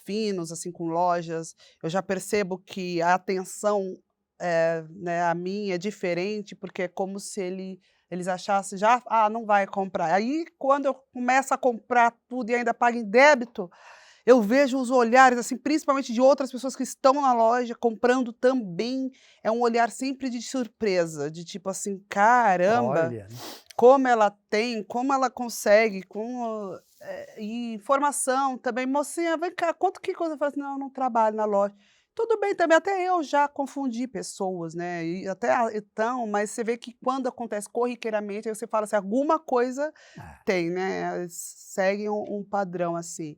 finos, assim, com lojas, eu já percebo que a atenção, né, a minha é diferente, porque é como se eles achassem já: "Ah, não vai comprar". Aí, quando eu começo a comprar tudo e ainda pago em débito, eu vejo os olhares, assim, principalmente de outras pessoas que estão na loja comprando também, é um olhar sempre de surpresa, de tipo assim: "Caramba,
Olha, né.
como ela tem, como ela consegue, como", e informação também: "Mocinha, vem cá, quanto que custa?" Eu falo assim: "Não, eu não trabalho na loja". Tudo bem também, até eu já confundi pessoas, né, e até então, mas você vê que quando acontece corriqueiramente, aí você fala assim: "Alguma coisa
Ah,
tem, né, segue um padrão, assim".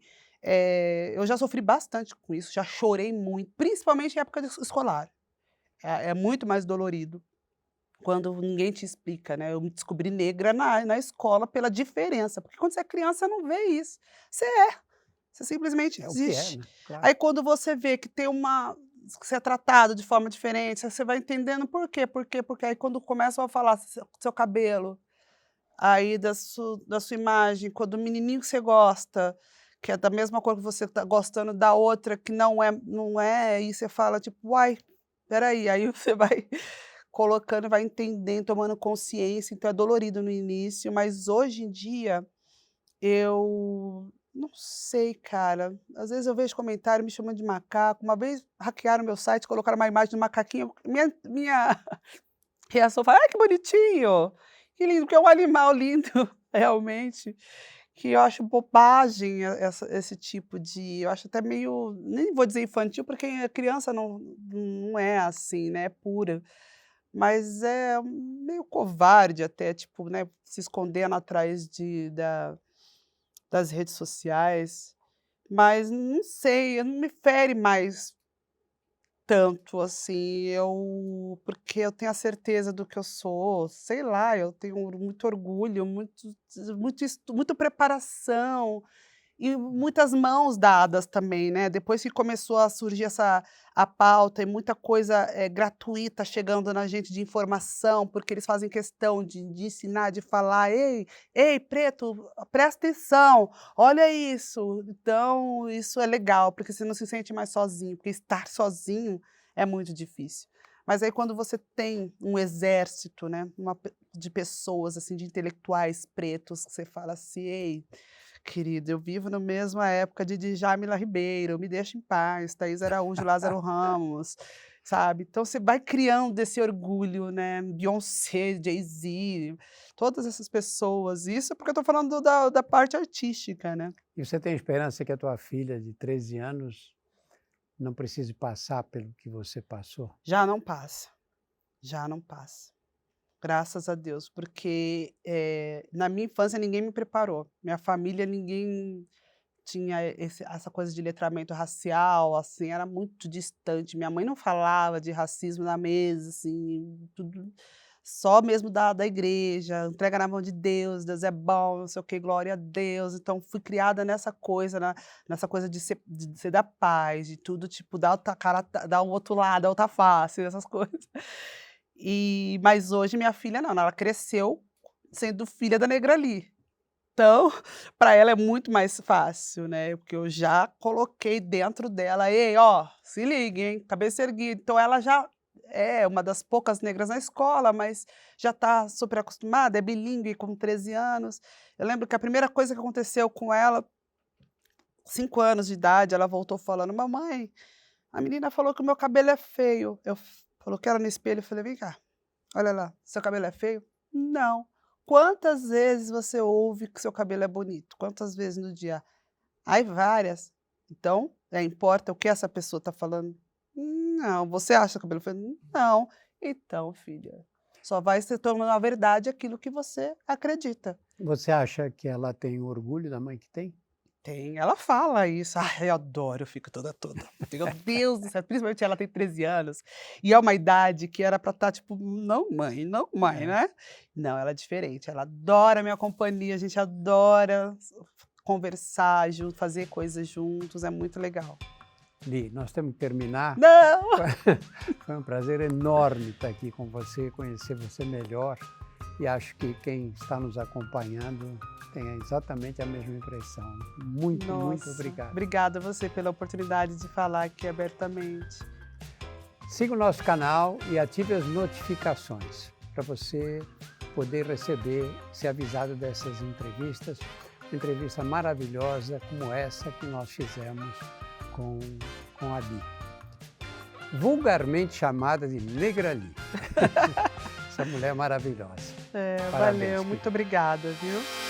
Eu já sofri bastante com isso, já chorei muito, principalmente em época de escolar. É muito mais dolorido. Quando ninguém te explica, né, eu me descobri negra na escola pela diferença, porque quando você é criança você não vê isso, você simplesmente
é o que é,
existe.
né, claro.
Aí quando você vê que tem que você é tratado de forma diferente, você vai entendendo por quê, aí quando começam a falar seu cabelo, aí da sua imagem, quando o menininho que você gosta, que é da mesma cor que você está gostando da outra que não é, aí você fala tipo: "Uai, espera aí", você vai colocando, vai entendendo, tomando consciência, então é dolorido no início, mas hoje em dia eu não sei, cara, às vezes eu vejo comentário me chamando de macaco, uma vez hackearam meu site, colocaram uma imagem do macaquinho, minha reação foi: "Ai, que bonitinho, que lindo", porque é um animal lindo, realmente, que eu acho bobagem esse tipo de, eu acho até meio, nem vou dizer infantil, porque a criança não é assim, né, é pura. Mas é meio covarde até, tipo, né, se escondendo atrás das redes sociais, mas não sei, não me fere mais tanto assim, porque eu tenho a certeza do que eu sou, sei lá, eu tenho muito orgulho, muita preparação. E muitas mãos dadas também, né, depois que começou a surgir a pauta e muita coisa, gratuita chegando na gente de informação, porque eles fazem questão de ensinar, de falar: "Ei, ei, preto, presta atenção, olha isso". Então isso é legal, porque você não se sente mais sozinho, porque estar sozinho é muito difícil. Mas aí quando você tem um exército, né, de pessoas, assim, de intelectuais pretos, que você fala assim: "Ei, querido, eu vivo na mesma época de Djamila Ribeiro, Me Deixa em Paz, Thaís Araújo, Lázaro Ramos, sabe. Então você vai criando esse orgulho, né, Beyoncé, Jay-Z, todas essas pessoas. Isso porque eu tô falando da parte artística, né.
E você tem esperança que a tua filha de 13 anos não precise passar pelo que você passou?
Já não passa, já não passa. Graças a Deus, porque, na minha infância ninguém me preparou, minha família ninguém tinha essa coisa de letramento racial, assim, era muito distante, minha mãe não falava de racismo na mesa, assim, tudo só mesmo da igreja, entrega na mão de Deus, Deus é bom, não sei o quê, glória a Deus, então fui criada nessa coisa, nessa coisa de ser da paz, de tudo, tipo, dar outra cara, dar o outro lado, a outra face, essas coisas. Mas hoje minha filha não, ela cresceu sendo filha da Negrali. Então, para ela é muito mais fácil, né, porque eu já coloquei dentro dela: "Ei, ó, se liga, hein, cabeça erguida". Então ela já é uma das poucas negras na escola, mas já está super acostumada, é bilíngue com 13 anos. Eu lembro que a primeira coisa que aconteceu com ela, 5 anos de idade, ela voltou falando: "Mamãe, a menina falou que o meu cabelo é feio". Eu coloquei ela no espelho e falei: "Vem cá, olha lá, seu cabelo é feio?". "Não". "Quantas vezes você ouve que seu cabelo é bonito? Quantas vezes no dia?". "Ai, várias". "Então, importa o que essa pessoa está falando?". "Não". "Você acha o cabelo feio?". "Não". "Então, filha, só vai se tornando a verdade aquilo que você acredita".
Você acha que ela tem orgulho da mãe que tem?
Tem, ela fala isso. Ai, eu adoro, eu fico toda. Meu Deus do céu, principalmente ela tem 13 anos, e é uma idade que era pra estar tipo: não mãe,
É.
né". Não, ela é diferente, ela adora a minha companhia, a gente adora conversar junto, fazer coisas juntos, é muito legal.
Li, nós temos que terminar.
Não!
Foi um prazer enorme estar aqui com você, conhecer você melhor, e acho que quem está nos acompanhando tem exatamente a mesma impressão. Muito, muito
Nossa,
obrigado.
obrigada a você pela oportunidade de falar aqui abertamente.
Siga o nosso canal e ative as notificações para você poder receber, ser avisado dessas entrevistas. Uma entrevista maravilhosa como essa que nós fizemos com a Li, vulgarmente chamada de Negrali. Essa mulher maravilhosa.
É,
Parabéns,
valeu, muito
querida.
obrigada, viu.